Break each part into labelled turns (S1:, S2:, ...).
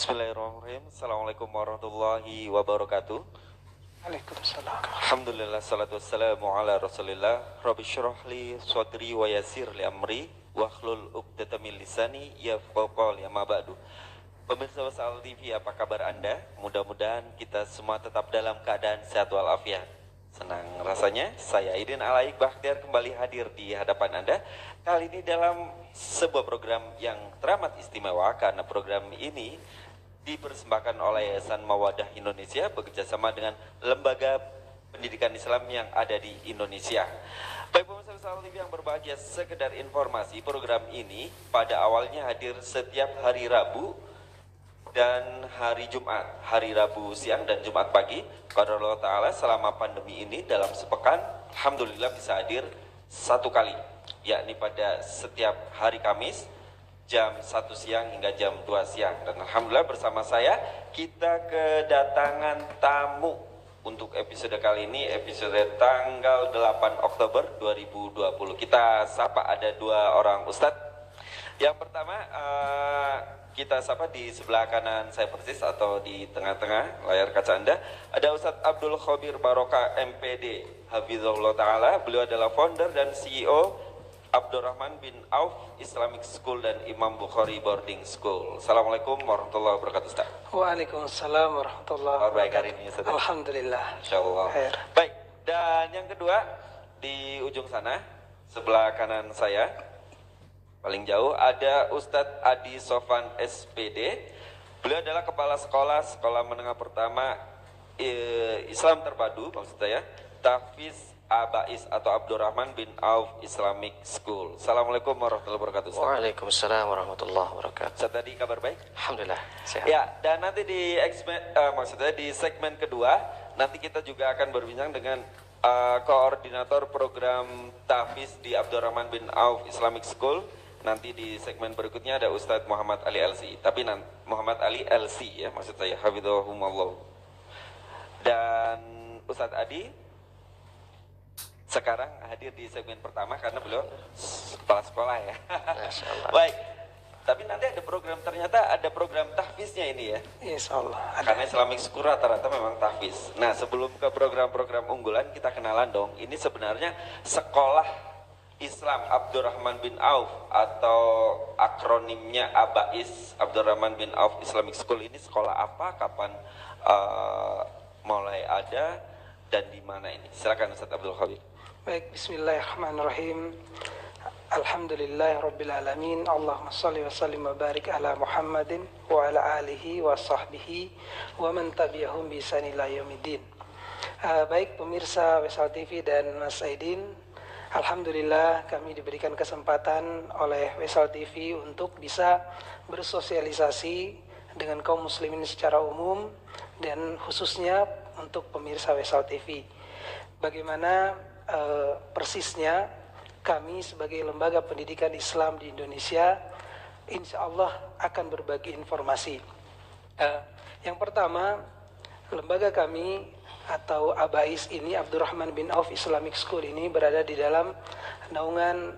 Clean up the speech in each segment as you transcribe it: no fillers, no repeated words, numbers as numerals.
S1: Bismillahirrahmanirrahim. Assalamualaikum warahmatullahi wabarakatuh.
S2: Waalaikumsalam.
S1: Alhamdulillah, salatu wassalamu ala rasulillah. Rabbi syrah li sadri wa yasir li amri wahlul uqdatam min lisani yafqahu qawli, amma ba'du. Pemirsa Wasal TV, apa kabar Anda? Mudah-mudahan kita semua tetap dalam keadaan sehat walafiat. Senang rasanya saya Aidin Alaik Bakhtiar kembali hadir di hadapan Anda. Kali ini dalam sebuah program yang teramat istimewa, karena program ini dipersembahkan oleh Yayasan Mawaddah Indonesia bekerjasama dengan lembaga pendidikan Islam yang ada di Indonesia. Baik pemirsa Wasal TV yang berbahagia, sekedar informasi, program ini pada awalnya hadir setiap hari Rabu dan hari Jumat, hari Rabu siang dan Jumat pagi. Qadarullah Ta'ala selama pandemi ini dalam sepekan alhamdulillah bisa hadir satu kali, yakni pada setiap hari Kamis jam 1 siang hingga jam 2 siang. Dan alhamdulillah bersama saya kita kedatangan tamu untuk episode kali ini, episode tanggal 8 Oktober 2020. Kita sapa ada dua orang ustadz. Yang pertama kita sapa di sebelah kanan saya persis atau di tengah-tengah layar kaca Anda, ada Ustadz Abdul Khabir Barokah MPD Hafizahullah Ta'ala. Beliau adalah founder dan CEO Abdurrahman bin Auf Islamic School dan Imam Bukhari Boarding School. Assalamualaikum warahmatullahi wabarakatuh, Ustaz.
S2: Waalaikumsalam warahmatullahi wabarakatuh.
S1: Baik hari ini, Ustaz.
S2: Alhamdulillah.
S1: Insyaallah. Baik, dan yang kedua di ujung sana sebelah kanan saya paling jauh ada Ustadz Adi Sofan SPD. Beliau adalah kepala sekolah menengah pertama Islam Terpadu, maksud saya Tahfiz Abais atau Abdurrahman bin Auf Islamic School. Assalamualaikum warahmatullahi wabarakatuh, Ustaz.
S3: Waalaikumsalam warahmatullahi wabarakatuh.
S1: Ustaz, tadi kabar baik?
S3: Alhamdulillah sehat.
S1: Ya, dan nanti di segmen kedua nanti kita juga akan berbincang dengan koordinator program Tahfiz di Abdurrahman bin Auf Islamic School. Nanti di segmen berikutnya ada Ustadz Muhammad Ali LC. Tapi Muhammad Ali LC ya, maksud saya, hafidhahumullah. Dan Ustadz Adi sekarang hadir di segmen pertama karena beliau kepala sekolah ya. Baik. Tapi nanti ternyata ada program tahfiznya ini ya.
S2: Insyaallah.
S1: Karena Islamic School rata-rata memang tahfiz. Nah, sebelum ke program-program unggulan, kita kenalan dong. Ini sebenarnya sekolah Islam Abdurrahman bin Auf atau akronimnya ABAIS, Abdurrahman bin Auf Islamic School, ini sekolah apa, kapan mulai ada, dan di mana ini? Silakan Ustaz Abdul Khabir.
S2: Baik, bismillahirrahmanirrahim. Alhamdulillahirabbil alamin. Allahumma shalli wa sallim wa barik ala Muhammadin wa ala alihi wa sahbihi wa man tabi'ahum bi ihsan ila yaumiddin. Baik pemirsa Wasal TV dan Mas Aidin, alhamdulillah kami diberikan kesempatan oleh Wasal TV untuk bisa bersosialisasi dengan kaum muslimin secara umum dan khususnya untuk pemirsa Wasal TV. Bagaimana persisnya kami sebagai lembaga pendidikan Islam di Indonesia insya Allah akan berbagi informasi. Yang pertama, lembaga kami atau ABAIS ini, Abdurrahman bin Auf Islamic School ini, berada di dalam naungan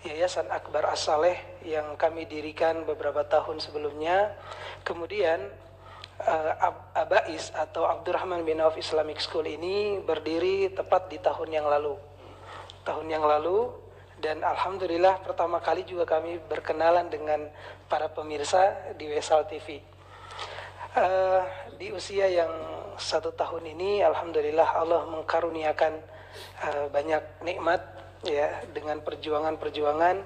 S2: Yayasan Akbar As-Saleh yang kami dirikan beberapa tahun sebelumnya. Kemudian ABAIS atau Abdurrahman bin Auf Islamic School ini berdiri tepat di tahun yang lalu. Dan alhamdulillah pertama kali juga kami berkenalan dengan para pemirsa di Wasal TV. Di usia yang 1 tahun ini alhamdulillah Allah mengkaruniakan banyak nikmat ya. Dengan perjuangan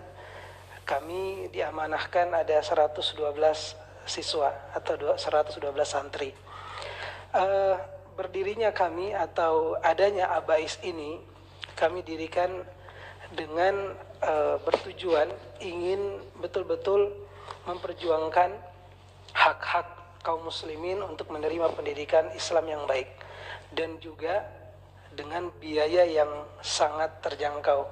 S2: kami diamanahkan ada 112 siswa atau 112 santri. Berdirinya kami atau adanya ABAIS ini kami dirikan dengan bertujuan ingin betul-betul memperjuangkan hak-hak kaum muslimin untuk menerima pendidikan Islam yang baik dan juga dengan biaya yang sangat terjangkau.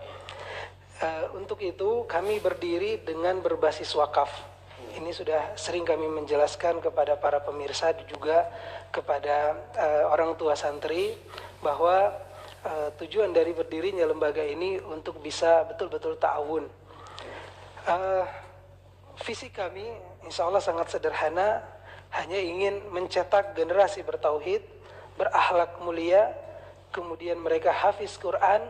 S2: Untuk itu kami berdiri dengan berbasis wakaf. Ini sudah sering kami menjelaskan kepada para pemirsa juga kepada orang tua santri bahwa tujuan dari berdirinya lembaga ini untuk bisa betul-betul ta'awun. Visi kami insya Allah sangat sederhana, hanya ingin mencetak generasi bertauhid, berakhlak mulia, kemudian mereka hafiz Quran,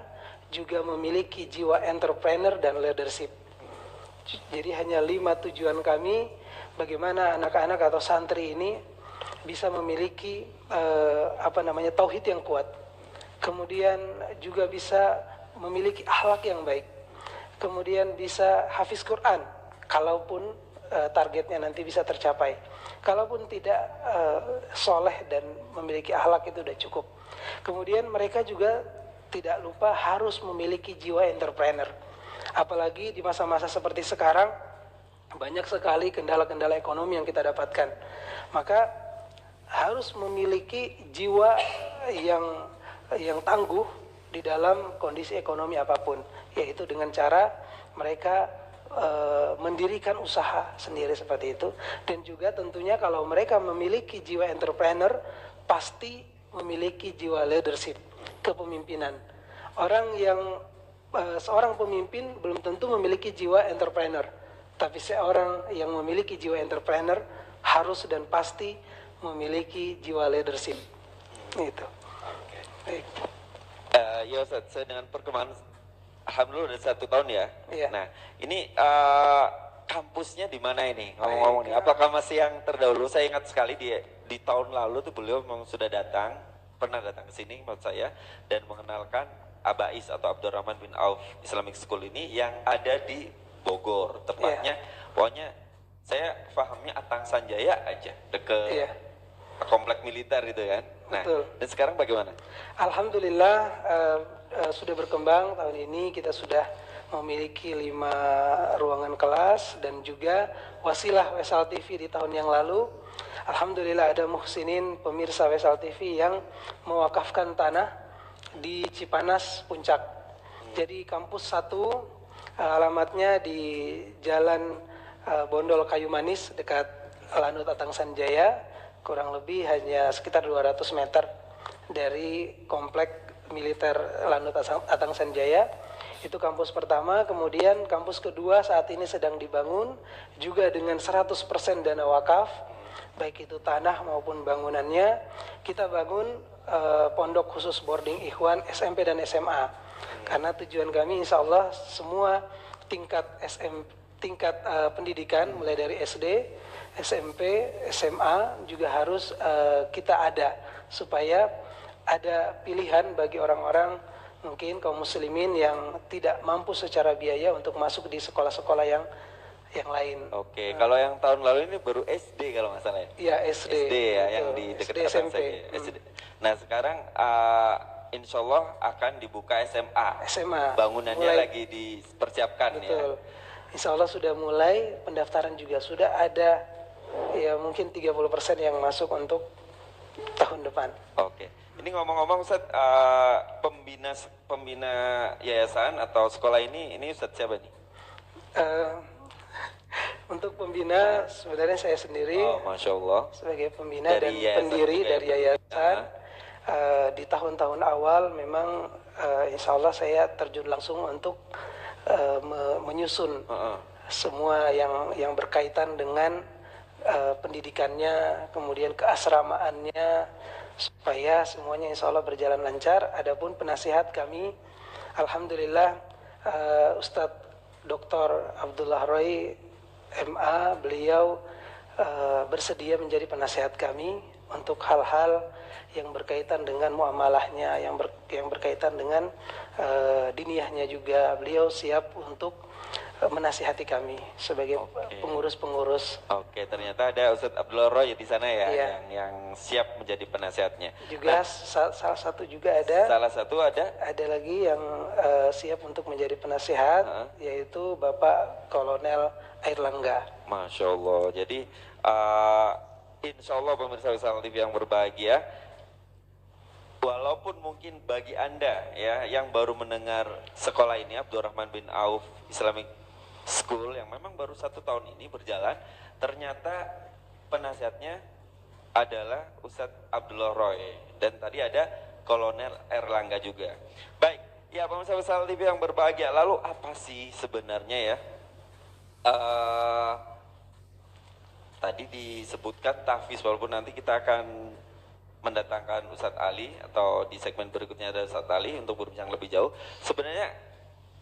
S2: juga memiliki jiwa entrepreneur dan leadership. Jadi hanya 5 tujuan kami, bagaimana anak-anak atau santri ini bisa memiliki tauhid yang kuat, kemudian juga bisa memiliki akhlak yang baik, kemudian bisa hafiz Quran, kalaupun targetnya nanti bisa tercapai. Kalaupun tidak soleh dan memiliki akhlak itu sudah cukup. Kemudian mereka juga tidak lupa harus memiliki jiwa entrepreneur. Apalagi di masa-masa seperti sekarang, banyak sekali kendala-kendala ekonomi yang kita dapatkan. Maka harus memiliki jiwa yang tangguh di dalam kondisi ekonomi apapun, yaitu dengan cara mereka mendirikan usaha sendiri seperti itu. Dan juga tentunya kalau mereka memiliki jiwa entrepreneur, pasti memiliki jiwa leadership, kepemimpinan. Seorang pemimpin belum tentu memiliki jiwa entrepreneur, tapi seorang yang memiliki jiwa entrepreneur harus dan pasti memiliki jiwa leadership. Itu.
S1: Baik. Ya Ustaz, saya dengan perkembangan alhamdulillah udah 1 tahun ya.
S2: Iya.
S1: Nah, ini kampusnya di mana ini? Ngomong-ngomong nih, apakah masih yang terdahulu? Saya ingat sekali di tahun lalu tuh beliau memang sudah pernah datang ke sini maksud saya, dan mengenalkan Abais atau Abdurrahman bin Auf Islamic School ini yang ada di Bogor, tepatnya. Pokoknya saya pahamnya Atang Sanjaya aja, dekat komplek militer gitu kan. Nah,
S2: betul.
S1: Dan sekarang bagaimana?
S2: Alhamdulillah sudah berkembang. Tahun ini kita sudah memiliki 5 ruangan kelas, dan juga wasilah Wesal TV di tahun yang lalu. Alhamdulillah ada muhsinin pemirsa Wesal TV yang mewakafkan tanah di Cipanas Puncak. Jadi kampus 1 alamatnya di Jalan Bondol Kayu Manis dekat Lanut Atang Sanjaya, kurang lebih hanya sekitar 200 meter dari komplek militer Lanut Atang Sanjaya. Itu kampus pertama. Kemudian kampus kedua saat ini sedang dibangun, juga dengan 100% dana wakaf, baik itu tanah maupun bangunannya. Kita bangun pondok khusus boarding ikhwan SMP dan SMA, karena tujuan kami insya Allah semua tingkat pendidikan mulai dari SD, SMP, SMA juga harus kita ada, supaya ada pilihan bagi orang-orang mungkin kaum muslimin yang tidak mampu secara biaya untuk masuk di sekolah-sekolah yang lain.
S1: Oke, kalau yang tahun lalu ini baru SD kalau nggak salah ya?
S2: Iya, SD.
S1: SD ya, yang di dekat
S2: SMP.
S1: SD. Nah sekarang insya Allah akan dibuka SMA. Bangunannya
S2: mulai,
S1: lagi dipersiapkan.
S2: betul.
S1: Ya.
S2: Insya Allah sudah mulai, pendaftaran juga sudah ada, ya mungkin 30% yang masuk untuk tahun depan.
S1: Oke. Ini ngomong-ngomong Ustaz, pembina yayasan atau sekolah ini Ustaz siapa nih?
S2: Untuk pembina sebenarnya saya sendiri,
S1: Masya Allah.
S2: sebagai pembina
S1: Dari
S2: dan
S1: yayasan
S2: pendiri
S1: juga
S2: dari yayasan. Di tahun-tahun awal memang insya Allah saya terjun langsung untuk menyusun semua yang berkaitan dengan pendidikannya, kemudian keasramaannya, supaya semuanya insya Allah berjalan lancar. Adapun penasihat kami, alhamdulillah Ustadz Dr. Abdullah Roy MA, beliau bersedia menjadi penasihat kami untuk hal-hal yang berkaitan dengan muamalahnya, yang berkaitan dengan diniyahnya juga. Beliau siap untuk menasihati kami sebagai pengurus-pengurus.
S1: Oke, ternyata ada Ustadz Abdullah Roy di sana ya,
S2: Iya.
S1: yang siap menjadi penasihatnya.
S2: Juga salah satu juga ada.
S1: Salah satu ada.
S2: Ada lagi yang siap untuk menjadi penasihat, yaitu Bapak Kolonel Airlangga.
S1: Masya Allah. Jadi insya Allah pemirsa Wisal TV yang berbahagia, walaupun mungkin bagi Anda ya yang baru mendengar sekolah ini, Abdurrahman bin Auf Islamic School, yang memang baru 1 tahun ini berjalan, ternyata penasihatnya adalah Ustadz Abdullah Roy, dan tadi ada Kolonel Erlangga juga. Baik, ya pemirsa Wisal TV yang berbahagia, lalu apa sih sebenarnya ya tadi disebutkan tahfiz, walaupun nanti kita akan mendatangkan Ustadz Ali atau di segmen berikutnya ada Ustadz Ali untuk berbincang lebih jauh. Sebenarnya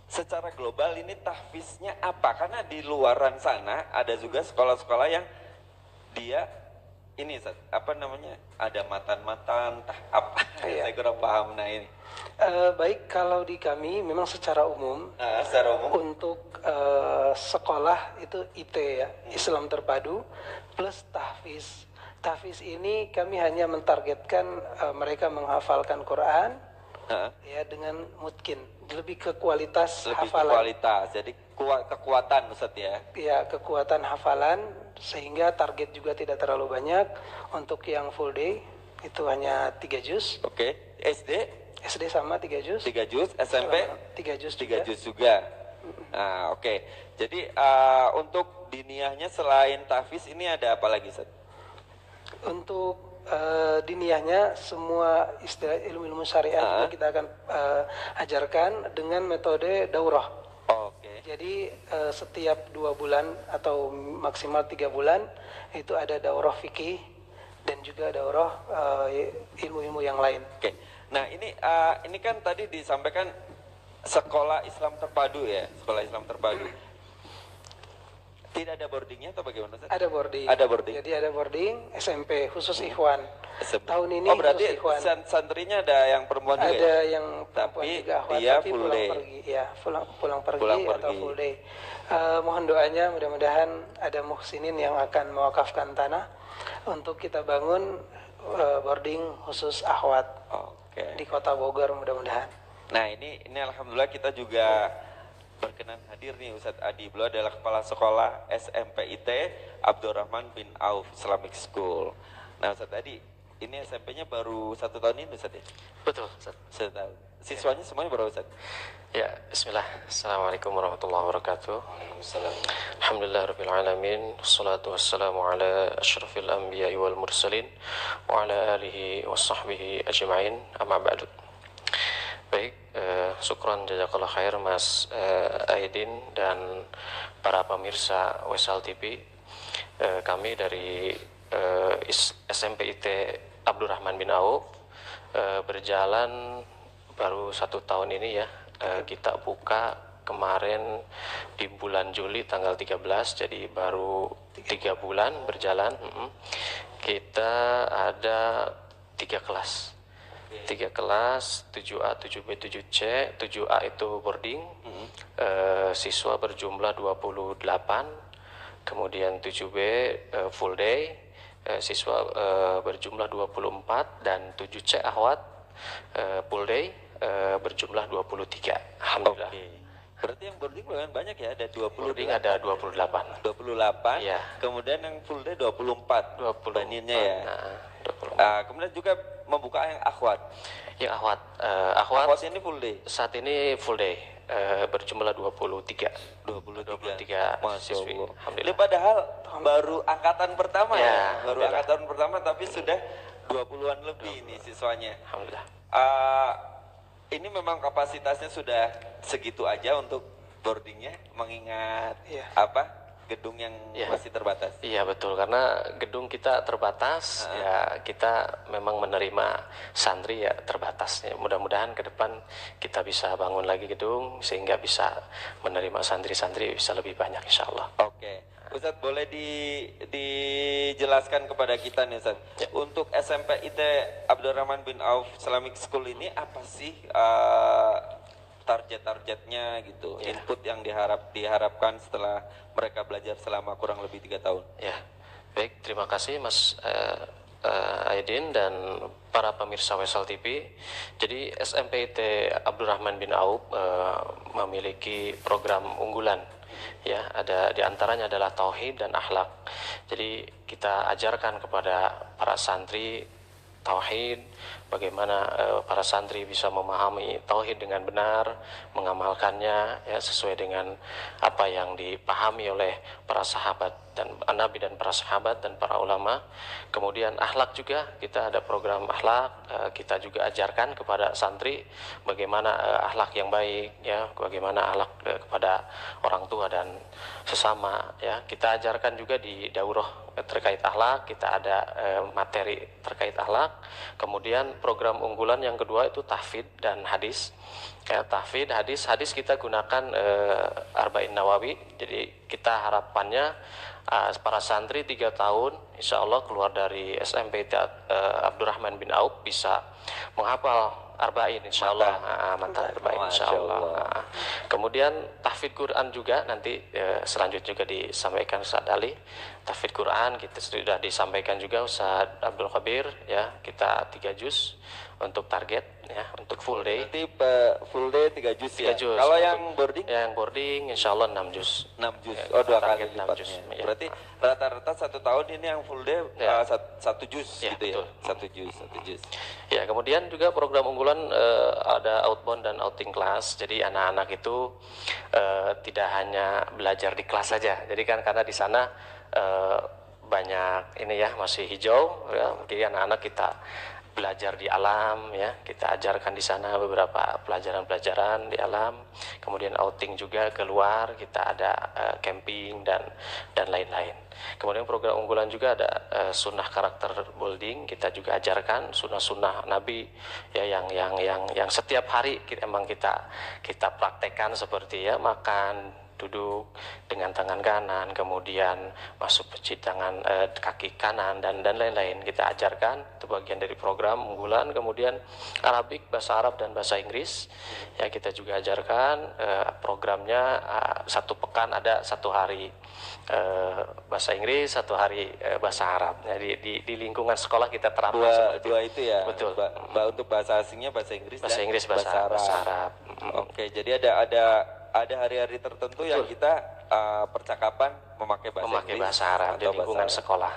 S1: secara global ini tahfiznya apa? Karena di luaran sana ada juga sekolah-sekolah yang dia ini Ustadz, apa namanya, ada matan-matan, apa?
S2: Iya.
S1: Saya kurang paham. Nah ini.
S2: Baik, kalau di kami memang secara umum
S1: Secara umum.
S2: untuk sekolah itu IT ya, Islam terpadu plus tahfiz. Tahfiz ini kami hanya mentargetkan mereka menghafalkan Quran ya dengan mutkin, lebih ke kualitas
S1: Lebih ke
S2: hafalan.
S1: kualitas, jadi kekuatan Ustadz ya.
S2: Ya, kekuatan hafalan sehingga target juga tidak terlalu banyak. Untuk yang full day itu hanya 3 juz.
S1: Oke. SD
S2: sama 3 juz.
S1: 3 juz, SMP
S2: 3 juz
S1: 3
S2: juga.
S1: juz juga. Nah, oke. Jadi untuk diniyahnya selain tahfiz ini ada apa lagi, Ustaz?
S2: Untuk diniyahnya semua istilah ilmu-ilmu syariat kita akan ajarkan dengan metode daurah.
S1: Oke.
S2: Jadi setiap 2 bulan atau maksimal 3 bulan itu ada daurah fikih dan juga daurah ilmu-ilmu yang lain.
S1: Oke. Nah, ini kan tadi disampaikan sekolah Islam terpadu ya, sekolah Islam terpadu. Tidak ada boardingnya atau bagaimana, Ustaz?
S2: Ada boarding.
S1: Ada boarding.
S2: Jadi ada boarding SMP khusus Ikhwan.
S1: SMP.
S2: Tahun ini
S1: Oh, berarti
S2: khusus Ikhwan.
S1: santrinya ada yang perempuan juga
S2: Ada
S1: ya?
S2: yang perempuan
S1: Tapi
S2: juga Akhwat,
S1: dia
S2: tapi
S1: full
S2: pulang
S1: day.
S2: pergi ya, pulang pergi
S1: Pulang
S2: atau
S1: pergi.
S2: full day. Mohon doanya mudah-mudahan ada muhsinin yang akan mewakafkan tanah untuk kita bangun boarding khusus Akhwat
S1: Oke.
S2: di Kota Bogor mudah-mudahan.
S1: Nah, ini alhamdulillah kita juga berkenan hadir nih Ustadz Adi. Beliau adalah kepala sekolah SMPIT Abdurrahman bin Auf Islamic School. Nah, Ustadz Adi, ini SMP-nya baru 1 tahun ini, Ustadz ya?
S3: Betul, Ustaz.
S1: 1 tahun. Siswanya semuanya berapa, Ustadz?
S3: Ya, bismillah. Assalamualaikum warahmatullahi wabarakatuh. Alhamdulillahirrabbilalamin. Assalatu wassalamu ala ashrafil anbiya'i wal mursalin wa ala alihi wa sahbihi ajma'in, amma ba'du. Baik, syukran jazakallah khair Mas Aidin dan para pemirsa Wesal TV. Kami dari SMPIT Abdurrahman bin Auf berjalan baru 1 tahun ini ya. Kita buka kemarin di bulan Juli tanggal 13, jadi baru 3 bulan berjalan. Kita ada 3 kelas. 3 kelas, 7A, 7B, 7C. 7A itu boarding, siswa berjumlah 28. Kemudian 7B full day, siswa berjumlah 24. Dan 7C Akhwat full day berjumlah 23. Alhamdulillah.
S1: Oke. Berarti yang boarding lumayan banyak ya, ada 20.
S3: Boarding ada 28.
S1: 28.
S3: Iya.
S1: Kemudian yang full day 24.
S3: 24.
S1: Baninnya ya.
S3: Nah, 24.
S1: Kemudian juga membuka yang akhwat.
S3: Yang Akhwat,
S1: Akhwat ini full day.
S3: saat ini full day, berjumlah 23.
S1: 23 Masya
S3: siswi.
S1: Allah. Ini
S3: Alhamdulillah.
S1: padahal baru angkatan pertama
S3: Ya,
S1: ya, baru
S3: alhamdulillah.
S1: angkatan pertama tapi sudah 20-an lebih nih siswanya.
S3: Alhamdulillah.
S1: Ini memang kapasitasnya sudah segitu aja untuk boardingnya, mengingat
S2: Iya.
S1: gedung yang
S3: Iya.
S1: masih terbatas.
S3: Iya betul, karena gedung kita terbatas, ya kita memang menerima santri ya terbatas. Ya, mudah-mudahan ke depan kita bisa bangun lagi gedung sehingga bisa menerima santri-santri bisa lebih banyak insya Allah.
S1: Oke, Ustadz boleh dijelaskan kepada kita nih Ustadz,
S3: Ya.
S1: untuk SMPIT Abdurrahman bin Auf Islamic School ini apa sih target-targetnya gitu,
S3: Ya.
S1: input yang diharapkan setelah mereka belajar selama kurang lebih 3 tahun.
S3: Ya, baik, terima kasih Mas Aidin dan para pemirsa Wesal TV. Jadi SMPIT Abdurrahman bin Auf memiliki program unggulan. Ya, ada diantaranya adalah tauhid dan akhlak. Jadi kita ajarkan kepada para santri tauhid, bagaimana para santri bisa memahami tauhid dengan benar, mengamalkannya ya sesuai dengan apa yang dipahami oleh para sahabat dan Nabi dan para sahabat dan para ulama. Kemudian akhlak juga, kita ada program akhlak, kita juga ajarkan kepada santri bagaimana akhlak yang baik ya, bagaimana akhlak kepada orang tua dan sesama ya. Kita ajarkan juga di daurah terkait akhlak, kita ada materi terkait akhlak. Kemudian program unggulan yang kedua itu tahfidz dan hadis. Ya, tahfidz, hadis kita gunakan Arba'in Nawawi. Jadi kita harapannya para santri 3 tahun insya Allah keluar dari SMP Abdurrahman bin Auf bisa menghafal Arba'in insya Allah, matan Arba'in insya Allah. Kemudian tahfidz Quran juga nanti selanjutnya juga disampaikan Ustaz Ali. Tahfidz Quran kita sudah disampaikan juga Ustaz Abdul Khabir ya, kita 3 juz untuk target ya, untuk full day.
S1: Nanti full day 3 juz ya.
S3: juz.
S1: Kalau yang boarding?
S3: Yang boarding insya Allah 6 juz.
S1: 6 juz.
S3: Ya,
S1: Oh, 2 kali
S3: target 6 juz.
S1: lipatnya.
S3: Ya.
S1: Berarti rata-rata 1 tahun ini yang full day
S3: Ya.
S1: 1 juz
S3: Ya,
S1: gitu
S3: betul.
S1: ya. 1 juz, 1 juz.
S3: Ya, kemudian juga program unggulan ada outbound dan outing class. Jadi anak-anak itu tidak hanya belajar di kelas saja. Jadi kan karena di sana banyak ini ya, masih hijau ya. Jadi anak-anak kita belajar di alam ya, kita ajarkan di sana beberapa pelajaran-pelajaran di alam. Kemudian outing juga keluar, kita ada camping dan lain-lain. Kemudian program unggulan juga ada sunnah karakter building, kita juga ajarkan sunnah-sunnah Nabi ya, yang setiap hari emang kita praktekkan, seperti ya makan duduk dengan tangan kanan, kemudian masuk pecih tangan kaki kanan dan lain-lain, kita ajarkan. Itu bagian dari program unggulan. Kemudian Arabik, bahasa Arab dan bahasa Inggris ya, kita juga ajarkan. Programnya 1 pekan ada 1 hari bahasa Inggris, 1 hari bahasa Arab. Jadi di lingkungan sekolah kita terapkan
S1: Dua itu ya.
S3: Betul.
S1: Untuk bahasa asingnya bahasa Inggris
S3: bahasa
S1: dan
S3: Inggris, bahasa Arab.
S1: Oke, jadi ada hari-hari tertentu yang kita percakapan memakai bahasa Inggris
S3: bahasa Arab di
S1: atau
S3: lingkungan
S1: bahasa Arab.
S3: sekolah.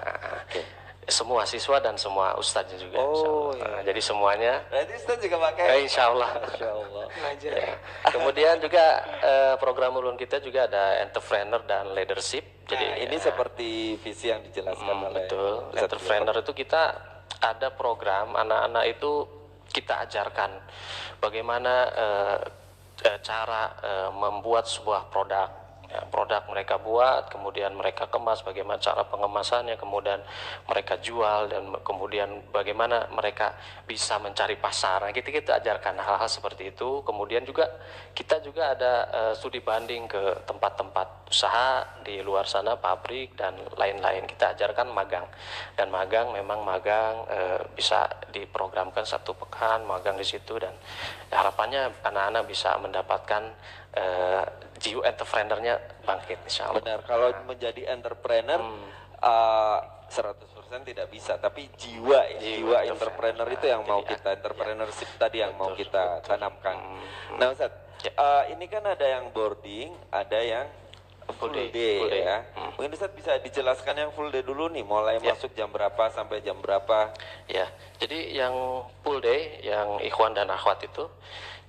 S1: Oke.
S3: Semua siswa dan semua ustadznya juga.
S1: Oh,
S3: Insyaallah. Jadi semuanya
S1: Berarti Ustaz juga pakai?
S3: insya Allah.
S1: Insya Allah.
S2: Belajar.
S3: Kemudian juga program ulun kita juga ada entrepreneur dan leadership. Jadi
S1: Ini seperti visi yang dijelaskan oleh
S3: betul.
S1: Ustaz
S3: Entrepreneur itu kita ada program anak-anak itu kita ajarkan bagaimana cara membuat sebuah produk. Ya, produk mereka buat, kemudian mereka kemas, bagaimana cara pengemasannya, kemudian mereka jual, dan kemudian bagaimana mereka bisa mencari pasar. Nah, kita ajarkan hal-hal seperti itu. Kemudian juga kita juga ada studi banding ke tempat-tempat usaha di luar sana, pabrik dan lain-lain. Kita ajarkan magang, dan magang memang bisa diprogramkan 1 pekan magang di situ, dan harapannya anak-anak bisa mendapatkan jiwa entrepreneurnya bangkit insya Allah.
S1: Benar, kalau menjadi entrepreneur 100% tidak bisa, tapi jiwa entrepreneur itu yang mau kita, entrepreneurship tadi yang mau kita tanamkan. Nah Ustaz, ini kan ada yang boarding, ada yang full day ya. Mungkin Ustaz bisa dijelaskan yang full day dulu nih, mulai masuk jam berapa sampai jam berapa?
S3: Ya, jadi yang full day, yang ikhwan dan akhwat itu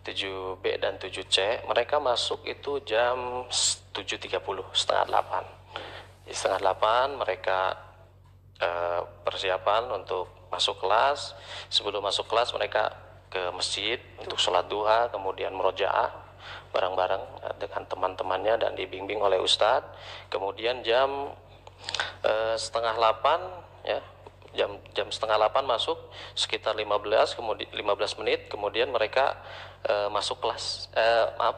S3: 7B dan 7C, mereka masuk itu jam 7.30, setengah 8. Di setengah 8 mereka persiapan untuk masuk kelas. Sebelum masuk kelas mereka ke masjid untuk sholat duha, kemudian murojaah bareng-bareng dengan teman-temannya dan dibimbing oleh ustadz. Kemudian jam setengah 8 ya, jam setengah 8 masuk, sekitar 15 menit kemudian mereka masuk kelas,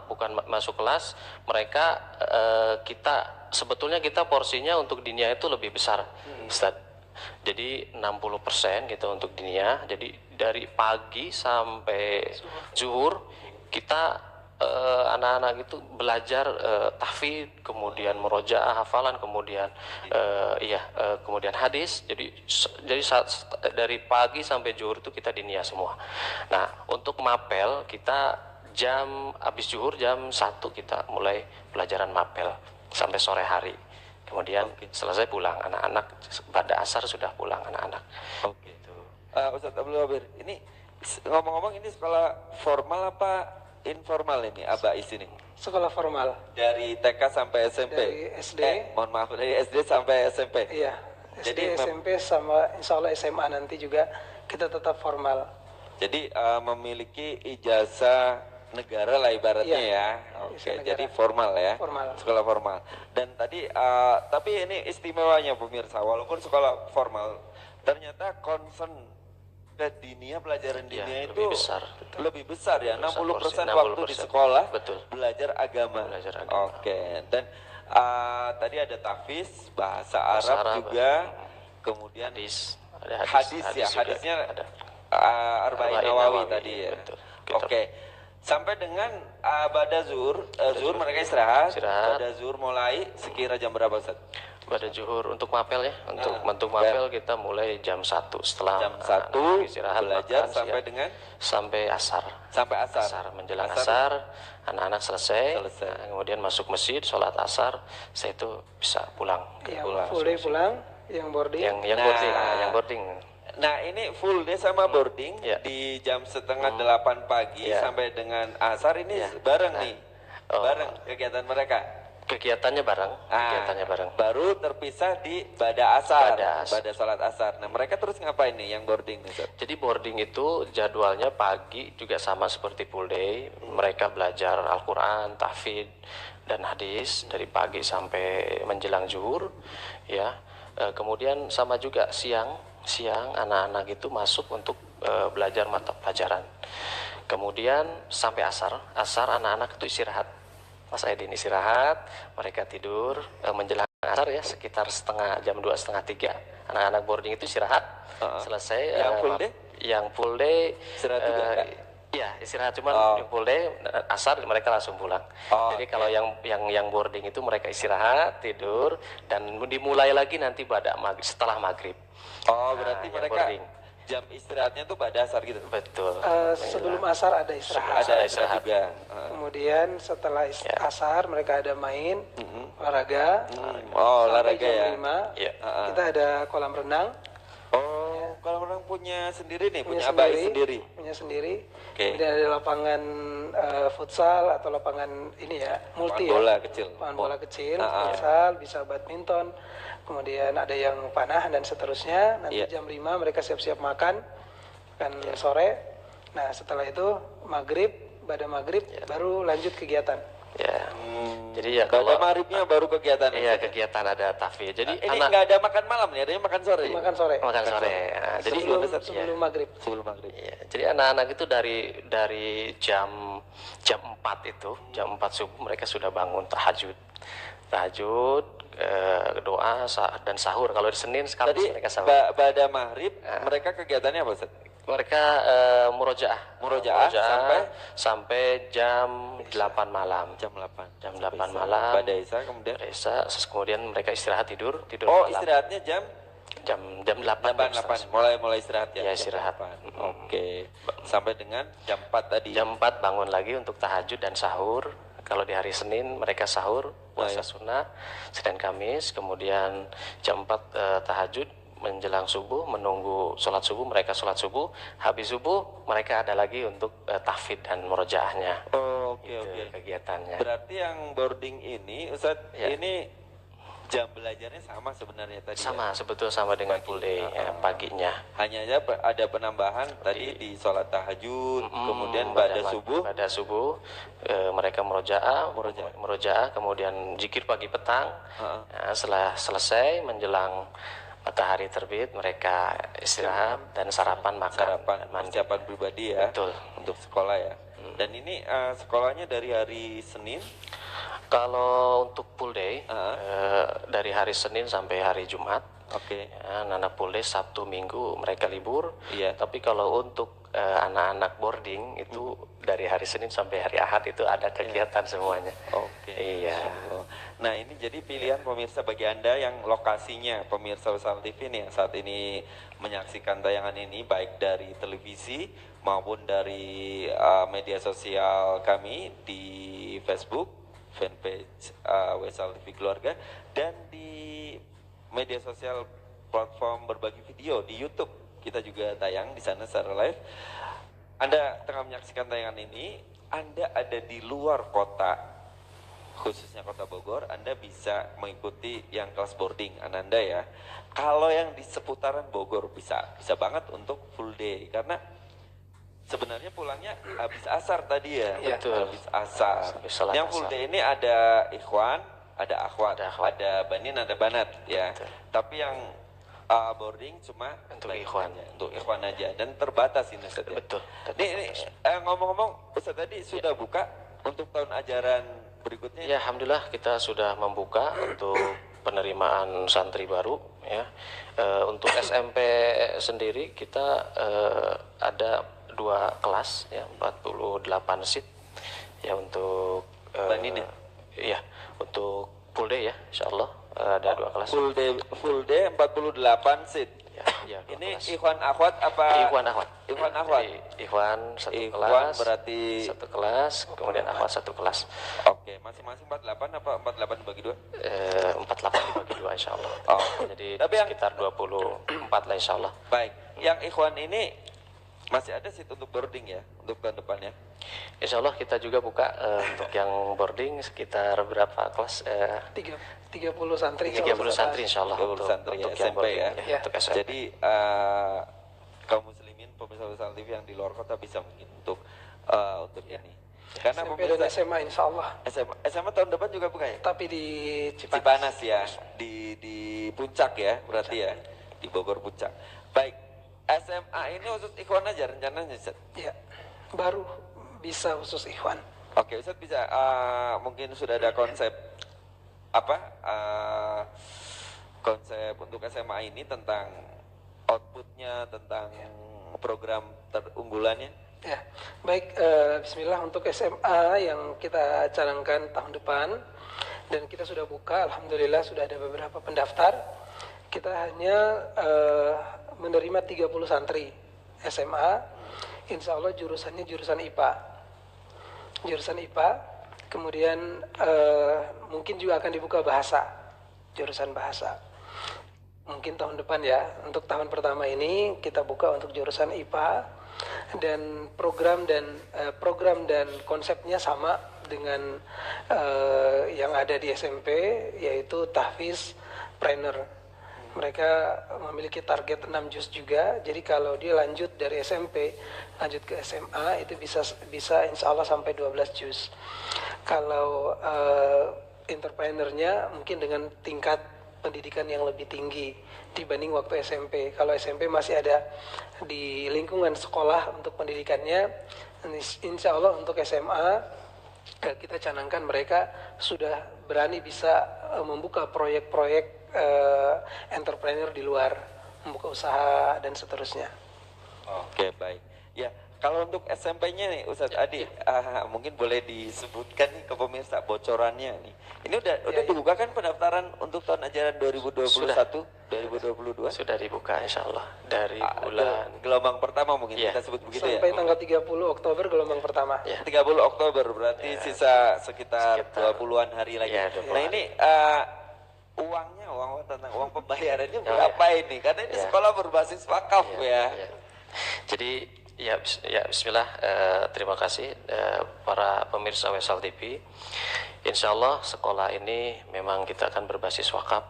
S3: bukan masuk kelas, mereka sebetulnya kita porsinya untuk dinia itu lebih besar, Ustaz. Jadi 60% gitu untuk dinia. Jadi dari pagi sampai zuhur kita anak-anak itu belajar tahfidz, kemudian murojaah hafalan, kemudian kemudian hadis. Jadi dari pagi sampai zuhur itu kita dinia semua. Nah, untuk mapel kita habis zuhur jam 1 kita mulai pelajaran mapel sampai sore hari. Kemudian selesai pulang anak-anak, pada asar sudah pulang anak-anak.
S1: Oke. Ustaz Abdul Khabir, ini Ngomong-ngomong ini sekolah formal apa informal ini Abais ini?
S2: Sekolah formal.
S1: Dari TK sampai SMP?
S2: Dari SD.
S1: Mohon maaf, dari SD sampai SMP?
S2: Iya.
S1: Jadi
S2: SD, SMP sama insya Allah SMA nanti juga kita tetap formal.
S1: Jadi memiliki ijazah negara lah ibaratnya
S2: Iya,
S1: ya. Oke, jadi formal ya.
S2: Formal.
S1: Sekolah formal. Dan tadi tapi ini istimewanya pemirsa, walaupun sekolah formal ternyata concern ke dinia, pelajaran
S3: Ya,
S1: dinia itu
S3: lebih besar.
S1: lebih besar ya.
S3: Lebih besar
S1: 60% waktu di sekolah
S3: Betul.
S1: belajar agama.
S3: Belajar agama.
S1: Oke. Dan tadi ada tahfiz, bahasa Arab
S3: Arab,
S1: juga, kemudian
S3: Hadis,
S1: hadis ya,
S3: juga
S1: hadisnya
S3: ada.
S1: Arba'in
S3: Arba'in
S1: Nawawi
S3: Nawawi,
S1: tadi ya.
S3: betul.
S1: Oke. Sampai dengan pada zuhur mereka istirahat.
S3: Istirahat.
S1: Pada zuhur mulai sekira jam berapa Ustaz?
S3: Pada zuhur untuk mapel ya, untuk mapel kita mulai jam 1 setelah
S1: Jam 1
S3: anak-anak istirahat
S1: belajar
S3: makan,
S1: sampai
S3: siap.
S1: dengan
S3: sampai asar.
S1: sampai asar.
S3: Menjelang asar, anak-anak selesai.
S1: Selesai.
S3: Nah, kemudian masuk masjid, sholat asar, saya itu bisa pulang.
S2: Yang full day pulang, yang boarding.
S3: Yang
S1: Nah.
S3: boarding, yang boarding.
S1: Nah ini full day sama boarding
S3: Ya.
S1: di jam setengah 8 pagi
S3: Ya.
S1: sampai dengan asar ini bareng nih, bareng kegiatan mereka.
S3: Kegiatannya bareng,
S1: Baru terpisah di bada asar,
S3: Bada
S1: bada salat asar. Nah mereka terus ngapain nih yang boarding nih Ustaz?
S3: Jadi boarding itu jadwalnya pagi juga sama seperti full day. Mereka belajar Al-Quran, tahfidz, dan hadis dari pagi sampai menjelang zuhur. Ya, kemudian sama juga siang anak-anak itu masuk untuk belajar mata pelajaran. Kemudian sampai asar anak-anak itu istirahat. Mas Aidin istirahat, mereka tidur menjelang asar ya sekitar jam 2, setengah 3. Anak-anak boarding itu istirahat. Selesai yang full day
S1: Istirahat juga enggak?
S3: Ya istirahat, cuman full day asar mereka langsung pulang. Jadi kalau yang boarding itu mereka istirahat, tidur, dan dimulai lagi nanti setelah maghrib.
S1: Berarti
S3: yang
S1: mereka
S3: boarding.
S1: jam istirahatnya tuh pada asar gitu?
S3: Betul.
S2: Sebelum asar ada istirahat.
S1: Ada istirahat juga.
S2: Kemudian setelah asar mereka ada main, olahraga.
S1: Olahraga
S2: Sampai jam
S1: ya?
S2: 5
S3: Ya.
S2: kita ada kolam renang.
S1: Kalau orang punya sendiri nih, punya
S2: Punya
S1: Abais sendiri.
S2: Punya sendiri.
S1: Oke.
S2: Kemudian ada lapangan futsal atau lapangan ini ya, multi
S1: bola
S2: ya.
S1: kecil.
S2: Lapangan bola kecil, futsal, bisa badminton. Kemudian ada yang panah dan seterusnya. Nanti jam 5 mereka siap-siap makan sore. Nah, setelah itu pada maghrib baru lanjut kegiatan.
S3: Ya. Jadi ya
S1: Pada
S3: kalau
S1: maghribnya baru kegiatan.
S3: iya kegiatan ada tahfidz. Jadi
S1: Ini nggak ada makan malam nih, adanya makan sore.
S2: Makan sore.
S3: makan sore. Nah, jadi
S2: Sebelum maghrib.
S1: Sebelum maghrib.
S3: iya, jadi anak-anak itu dari jam 4 itu, jam 4 subuh mereka sudah bangun tahajud, doa dan sahur. Kalau di Senin sekali
S1: Tadi
S3: mereka sahur.
S1: pada maghrib mereka kegiatannya apa Ustaz?
S3: Mereka murojaah sampai jam 8 malam.
S1: Jam 8.
S3: Jam 8 malam.
S1: Pada Isya
S3: kemudian mereka istirahat tidur malam.
S1: Istirahatnya jam
S3: 8
S1: 8. Mulai istirahat ya.
S3: Ya, istirahat.
S1: Jam 8. Oke. Sampai dengan jam 4 tadi.
S3: Jam 4 bangun lagi untuk tahajud dan sahur. Kalau di hari Senin mereka sahur, puasa sunnah, Senin Kamis, kemudian jam 4 tahajud, menjelang subuh, menunggu sholat subuh, mereka sholat subuh, habis subuh mereka ada lagi untuk tahfidz dan murojaahnya.
S1: Oke.
S3: Kegiatannya.
S1: Berarti yang boarding ini Ustaz, ini jam belajarnya sama sebenarnya tadi.
S3: Sama, sebetulnya sama dengan full day paginya.
S1: Hanya aja ada penambahan tadi di sholat tahajud, kemudian pada subuh
S3: mereka murojaah, kemudian zikir pagi petang. Nah, setelah selesai menjelang matahari terbit mereka istirahat dan sarapan makan.
S1: Persiapan pribadi ya.
S3: Betul.
S1: Untuk sekolah ya. Dan ini sekolahnya dari hari Senin.
S3: Kalau untuk full day dari hari Senin sampai hari Jumat.
S1: Oke.
S3: Anak-anak full day Sabtu Minggu mereka libur.
S1: Iya.
S3: Tapi kalau untuk anak-anak boarding itu dari hari Senin sampai hari Ahad itu ada kegiatan semuanya.
S1: Oke.
S3: Iya.
S1: Nah ini jadi pilihan pemirsa bagi Anda yang lokasinya pemirsa Wesal TV nih yang saat ini menyaksikan tayangan ini baik dari televisi maupun dari media sosial kami di Facebook fanpage Wesal TV Keluarga dan di media sosial platform berbagi video di YouTube kita juga tayang di sana secara live. Anda tengah menyaksikan tayangan ini, Anda ada di luar kota, khususnya kota Bogor, Anda bisa mengikuti yang kelas boarding Ananda ya. Kalau yang di seputaran Bogor bisa banget untuk full day, karena sebenarnya pulangnya habis asar tadi ya.
S3: Betul.
S1: Habis asar.
S3: Habis sholat
S1: Yang full
S3: asar.
S1: day ini ada ikhwan, ada akhwat, ada banin, ada banat ya.
S3: Betul.
S1: Tapi yang boarding cuma
S3: Untuk
S1: banin
S3: ikhwan.
S1: aja, untuk ikhwan aja, dan terbatas ini Ustaz ya.
S3: Betul.
S1: Ini ngomong-ngomong, Ustaz tadi sudah buka untuk tahun ajaran berikutnya?
S3: Ya, alhamdulillah kita sudah membuka untuk penerimaan santri baru ya. Untuk SMP sendiri kita ada 2 kelas ya, 48 seat ya untuk
S1: Banin ya?
S3: Iya, untuk full day ya, insyaallah ada 2 kelas.
S1: Full day 48 seat.
S3: Ya, 2
S1: Ini
S3: kelas.
S1: ikhwan akhwat apa?
S3: Ikhwan akhwat.
S1: Ikhwan akhwat.
S3: Jadi, ikhwan satu
S1: Ikhwan
S3: kelas.
S1: berarti
S3: Satu kelas, kemudian akhwat satu kelas.
S1: Oke, masing-masing 48 apa 48 bagi 2?
S3: 48 dibagi 2 insyaallah.
S1: Oh.
S3: Jadi
S1: Tapi yang-
S3: sekitar 24 lah insyaallah.
S1: Baik. Yang ikhwan ini masih ada seat untuk boarding ya untuk tahun depan ya?
S3: Insya Allah kita juga buka untuk yang boarding sekitar berapa kelas?
S2: 30 santri.
S3: 30 santri insya Allah
S1: 30
S3: untuk,
S1: santri ya,
S3: untuk yang
S1: SMP
S3: boarding
S1: ya.
S2: Ya.
S3: Untuk SMP.
S1: Jadi kaum muslimin pemirsa Wisal TV yang di luar kota bisa mungkin untuk ini. Karena
S2: SMP dan
S1: pemirsa
S2: SMA insya Allah.
S1: SMA tahun depan juga buka ya?
S2: Tapi di
S1: Cipanas ya, di puncak ya, berarti ya, di Bogor puncak. Baik, SMA ini khusus ikhwan aja rencananya Ustaz?
S2: Ya, baru bisa khusus ikhwan.
S1: Oke, Ustaz bisa, mungkin sudah ada konsep apa? Konsep untuk SMA ini tentang outputnya, tentang program terunggulannya.
S2: Ya, baik. Bismillah, untuk SMA yang kita canangkan tahun depan dan kita sudah buka, alhamdulillah sudah ada beberapa pendaftar. Kita hanya menerima 30 santri SMA. Insya Allah jurusannya jurusan IPA. Jurusan IPA. Kemudian mungkin juga akan dibuka bahasa, jurusan bahasa. Mungkin tahun depan ya. Untuk tahun pertama ini kita buka untuk jurusan IPA, dan program dan konsepnya sama dengan yang ada di SMP, yaitu tahfiz trainer. Mereka memiliki target 6 juz juga. Jadi kalau dia lanjut dari SMP lanjut ke SMA itu bisa insya Allah sampai 12 juz. Kalau entrepreneurnya mungkin dengan tingkat pendidikan yang lebih tinggi dibanding waktu SMP. Kalau SMP masih ada di lingkungan sekolah untuk pendidikannya, insya Allah untuk SMA kita canangkan mereka sudah berani bisa membuka proyek-proyek entrepreneur di luar, membuka usaha dan seterusnya.
S1: Oke, baik. Ya, kalau untuk SMP-nya nih Ustadz Adi, mungkin boleh disebutkan nih ke pemirsa bocorannya nih. Ini udah dibuka kan pendaftaran untuk tahun ajaran 2021, 2022?
S3: Sudah dibuka insya Allah dari bulan
S1: Gelombang pertama mungkin
S3: Iya.
S1: kita sebut begitu
S2: Sampai
S1: ya?
S2: tanggal 30 Oktober gelombang pertama.
S3: ya.
S1: 30 Oktober berarti sisa sekitar 20-an hari lagi.
S3: Iya, 20
S1: Nah ini uang tentang uang pembayarannya berapa ini? Karena ini sekolah berbasis wakaf ya.
S3: Ya. Jadi ya Bismillah, terima kasih para pemirsa Wesal TV. Insya Allah sekolah ini memang kita akan berbasis wakaf,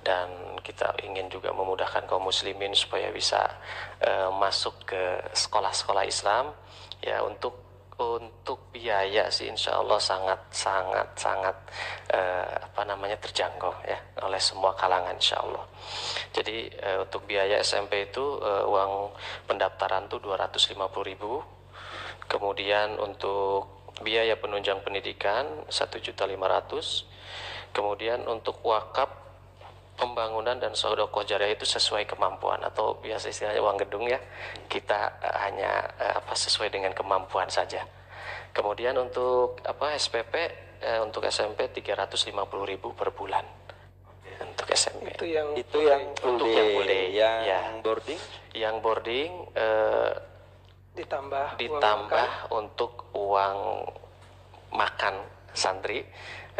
S3: dan kita ingin juga memudahkan kaum muslimin supaya bisa masuk ke sekolah-sekolah Islam ya. Untuk biaya sih insya Allah sangat terjangkau ya oleh semua kalangan insya Allah. Jadi untuk biaya SMP itu uang pendaftaran tuh 250.000. Kemudian untuk biaya penunjang pendidikan 1.500.000. Kemudian untuk wakaf pembangunan dan sedekah jariah itu sesuai kemampuan, atau biasa istilahnya uang gedung ya, kita hanya sesuai dengan kemampuan saja. Kemudian untuk SPP untuk SMP 350.000 per bulan untuk SMP.
S2: Itu yang
S1: full
S3: Untuk
S1: day.
S3: yang full day.
S1: Yang
S3: Ya.
S1: boarding
S3: Yang boarding
S2: ditambah
S3: ditambah untuk uang makan santri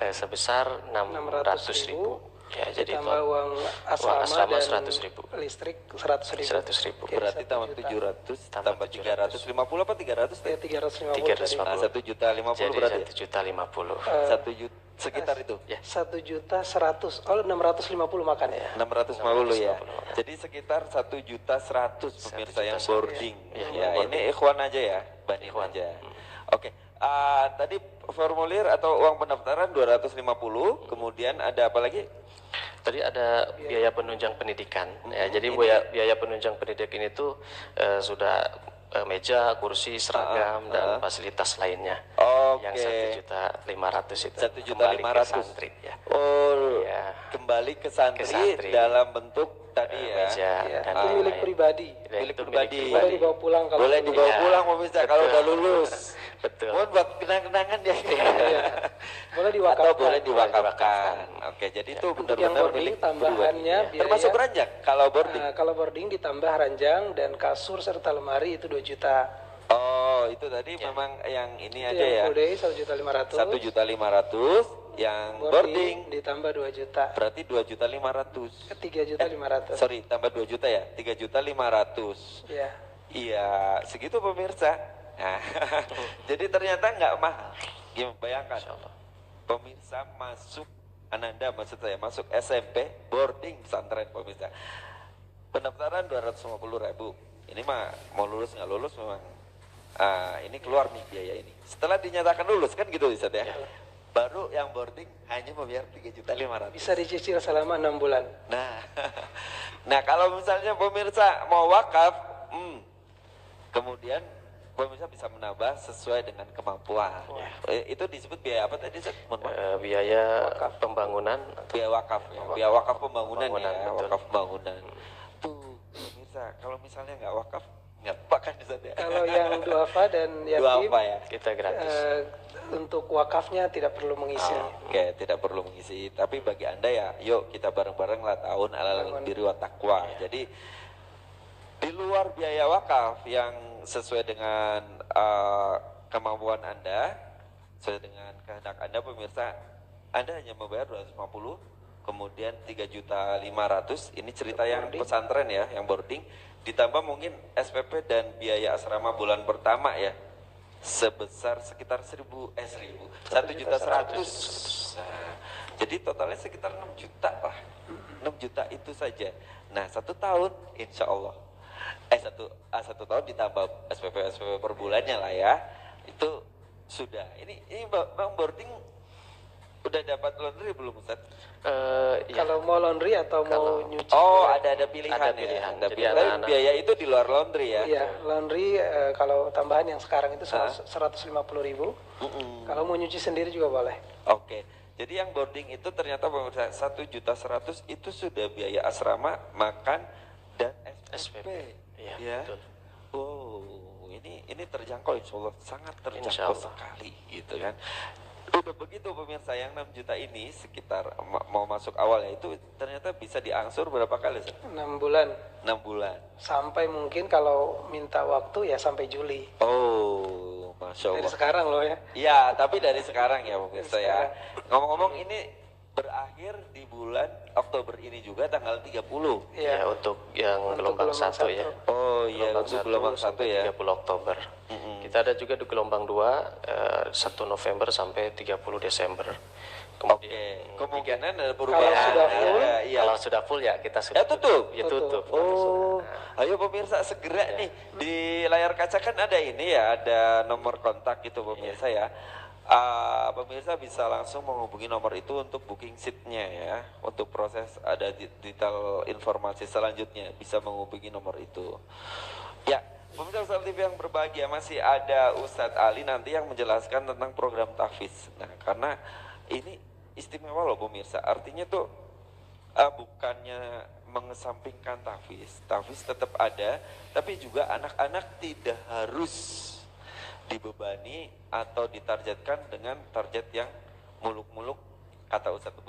S3: sebesar 600.000. Ya, jadi
S2: ditambah uang asrama,
S3: asrama
S2: dan
S3: 100.000.
S2: listrik 100.000.
S3: 100.000.
S2: Oke,
S1: Berarti
S2: 1
S1: tambah
S2: juta.
S1: 700
S3: Tambah
S1: tambah 350 apa 300
S2: Ya,
S1: tadi?
S2: 350 tadi.
S3: 350.
S1: 1.050.000
S3: Jadi
S1: berarti ya?
S3: 1.050.000.
S1: 1 juta sekitar itu.
S3: Ya.
S2: 1.100.000. Oh, 650 makan ya.
S1: 650 ya.
S3: 650.
S1: Jadi sekitar 1.100.000 pemirsa yang
S3: 1.100.000.
S1: boarding.
S3: Ya,
S1: Ya,
S3: yang
S1: ini ikhwan aja ya, banding
S3: Ikhwan.
S1: aja. Oke. Tadi formulir atau uang pendaftaran 250, kemudian ada apa lagi?
S3: Tadi ada biaya penunjang pendidikan. Ya, jadi
S1: ini-
S3: biaya penunjang pendidikan itu sudah meja, kursi, seragam dan fasilitas lainnya.
S1: Oke.
S3: Yang 1.500.000 itu
S1: 1.500.000.
S3: kembali ke santri ya.
S1: Oh,
S3: Ya.
S1: kembali ke santri,
S3: Ke santri.
S1: dalam bentuk tadi ya.
S3: Meja
S2: Ya,
S3: dan
S2: itu milik
S3: lain-lain.
S2: pribadi.
S3: Ya,
S1: Milik
S3: itu
S1: pribadi.
S2: Boleh dibawa pulang kalau
S1: Boleh
S2: perlu.
S1: dibawa
S3: Iya.
S1: pulang pemirsa kalau
S3: Betul.
S1: udah lulus.
S3: Betul.
S1: Mohon buat kenang-kenangan ya.
S2: Iya. Boleh
S1: Atau
S2: diwakafkan.
S1: boleh diwakafkan.
S3: diwakafkan.
S1: Oke, jadi itu
S2: Untuk yang
S1: benar-benar
S2: boarding,
S1: milik
S2: tambahannya
S1: pribadi.
S2: biaya-
S1: Termasuk ranjang kalau boarding.
S2: Kalau boarding ditambah ranjang dan kasur serta lemari itu 2 juta.
S1: Oh, itu tadi memang yang ini
S2: Itu
S1: aja
S2: yang
S1: ya.
S2: full day 1.500.000.
S1: 1.500.000 yang boarding
S2: ditambah 2 juta.
S1: berarti 2.500.000.
S2: 3.500.000.
S1: Sorry, tambah 2 juta ya. 3.500.000.
S2: Ya.
S1: Iya, segitu pemirsa. Nah, jadi ternyata nggak mahal. Gimana bayangkan? Pemirsa masuk, Ananda maksud saya masuk SMP boarding pesantren pemirsa. Pendaftaran 250.000. Ini mah mau lulus nggak lulus memang. Ini keluar nih biaya ini. Setelah dinyatakan lulus kan gitu Ustaz ya. Baru yang boarding hanya membayar 3.500.000.
S2: Bisa dicicil selama 6 bulan.
S1: Nah, nah kalau misalnya pemirsa mau wakaf, kemudian pemirsa bisa menambah sesuai dengan kemampuan. Itu disebut biaya apa tadi? Ustaz? Mohon maaf.
S3: Biaya pembangunan
S1: Biaya wakaf ya. Biaya wakaf pembangunan,
S3: Pembangunan,
S1: ya.
S3: betul.
S1: Wakaf pembangunan. Tuh pemirsa, kalau misalnya nggak wakaf, nggak pakan Ustaz ya.
S2: Kalau yang duafa dan yatim,
S1: Apa ya?
S3: kita gratis.
S2: untuk wakafnya tidak perlu mengisi.
S1: Oke, tidak perlu mengisi. Tapi bagi Anda ya, yuk kita bareng-bareng lah tahun alal birri wa taqwa. Jadi di luar biaya wakaf yang sesuai dengan kemampuan Anda, sesuai dengan kehendak Anda pemirsa, Anda hanya membayar 250, kemudian 3.500.000. Ini cerita yang pesantren ya, yang boarding. Ditambah mungkin SPP dan biaya asrama bulan pertama ya. Sebesar sekitar 1.100.000. Nah, jadi totalnya sekitar 6 juta lah. 6 juta itu saja. Nah, 1 tahun insya Allah. Satu tahun ditambah SPP per bulannya lah ya. Itu sudah. Ini Bang boarding udah dapat laundry belum Ustaz?
S3: Ya.
S2: Kalau mau laundry atau mau nyuci.
S1: Oh, ada pilihan
S3: Ada
S1: ya.
S3: pilihan.
S1: Ada
S3: Jadi
S1: pilihan.
S3: anak-anak-
S1: Biaya itu di luar laundry ya.
S2: Iya, laundry kalau tambahan yang sekarang itu 150.000. Kalau mau nyuci sendiri juga boleh.
S1: Oke, jadi yang boarding itu ternyata pemirsa 1.100.000 itu sudah biaya asrama, makan dan SPP.
S3: Iya, betul.
S1: Oh, ini terjangkau insya Allah, sangat
S3: Insya
S1: terjangkau
S3: Allah.
S1: sekali gitu kan. Udah begitu pemirsa yang 6 juta ini sekitar mau masuk awal ya itu ternyata bisa diangsur berapa kali?
S2: 6 bulan.
S1: 6 bulan.
S2: Sampai mungkin kalau minta waktu ya sampai Juli.
S1: Oh, Masya
S2: Dari
S1: Allah.
S2: sekarang loh ya.
S1: Ya, tapi dari sekarang ya pemirsa ya. Ngomong-ngomong ini berakhir di bulan Oktober ini juga tanggal 30.
S3: Ya,
S2: Iya.
S3: untuk yang
S2: Untuk
S3: gelombang
S2: gelombang
S3: 1 ya.
S2: satu.
S1: Oh iya, untuk gelombang 1
S3: sampai
S1: ya.
S3: 30 Oktober. Kita ada juga di gelombang 2 1 November sampai 30 Desember.
S1: Oke, kemungkinan ada perubahan.
S2: Kalau sudah full,
S1: ya, iya.
S3: Kalau sudah full ya kita sudah
S1: Ya, tutup.
S3: Ya tutup.
S1: Oh, ayo pemirsa segera nih di layar kaca kan ada ini ya, ada nomor kontak gitu pemirsa ya. Pemirsa bisa langsung menghubungi nomor itu untuk booking seatnya ya. Untuk proses ada detail informasi selanjutnya bisa menghubungi nomor itu. Ya, pemirsa Ustadz TV yang berbahagia masih ada Ustadz Ali nanti yang menjelaskan tentang program tahfiz. Nah, karena ini istimewa loh pemirsa. Artinya tuh bukannya mengesampingkan tahfiz. Tahfiz tetap ada, tapi juga anak-anak tidak harus dibebani atau ditargetkan dengan target yang muluk-muluk kata Ustadz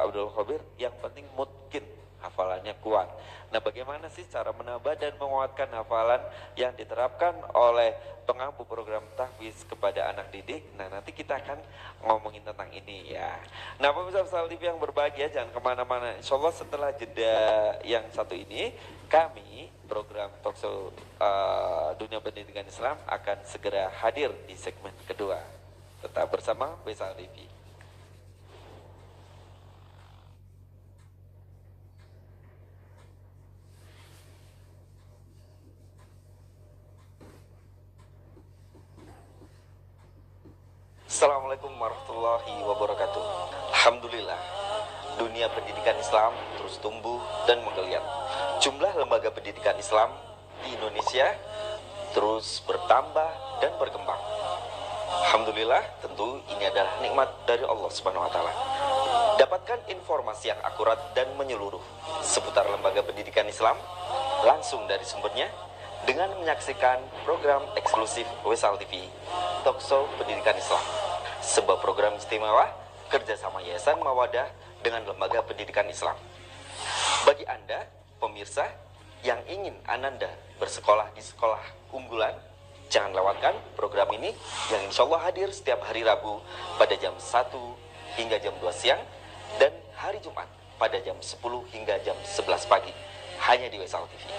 S1: Abdul Khabir, yang penting mungkin hafalannya kuat. Nah, bagaimana sih cara menambah dan menguatkan hafalan yang diterapkan oleh pengampu program tahfiz kepada anak didik? Nah, nanti kita akan ngomongin tentang ini ya. Nah, pemirsa Wesal TV yang berbahagia, jangan kemana-mana. Insya Allah setelah jeda yang satu ini, kami program Talkshow Dunia Pendidikan Islam akan segera hadir di segmen kedua. Tetap bersama Wesal TV. Assalamualaikum warahmatullahi wabarakatuh. Alhamdulillah, dunia pendidikan Islam terus tumbuh dan menggeliat. Jumlah lembaga pendidikan Islam di Indonesia terus bertambah dan berkembang. Alhamdulillah, tentu ini adalah nikmat dari Allah Subhanahu wa taala. Dapatkan informasi yang akurat dan menyeluruh seputar lembaga pendidikan Islam langsung dari sumbernya dengan menyaksikan program eksklusif Wesal TV, Talkshow Pendidikan Islam. Sebuah program istimewa kerjasama Yayasan Mawadah dengan lembaga pendidikan Islam. Bagi Anda, pemirsa, yang ingin Ananda bersekolah di sekolah unggulan, jangan lewatkan program ini yang insya Allah hadir setiap hari Rabu pada jam 1 hingga jam 2 siang dan hari Jumat pada jam 10 hingga jam 11 pagi, hanya di Wesal TV.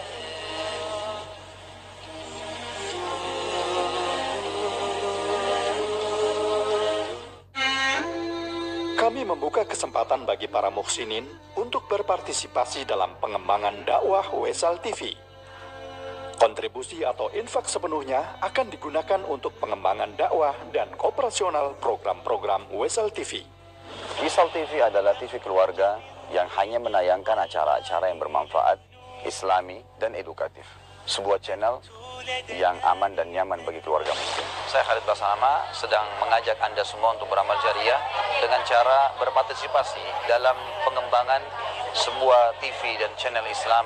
S4: Kami membuka kesempatan bagi para muhsinin untuk berpartisipasi dalam pengembangan dakwah Wesal TV. Kontribusi atau infak sepenuhnya akan digunakan untuk pengembangan dakwah dan operasional program-program Wesal TV.
S5: Wesal TV adalah TV keluarga yang hanya menayangkan acara-acara yang bermanfaat, islami, dan edukatif. Sebuah channel yang aman dan nyaman bagi keluarga muslim. Saya Khalid Basanama sedang mengajak Anda semua untuk beramal jariah dengan cara berpartisipasi dalam pengembangan sebuah TV dan channel Islam.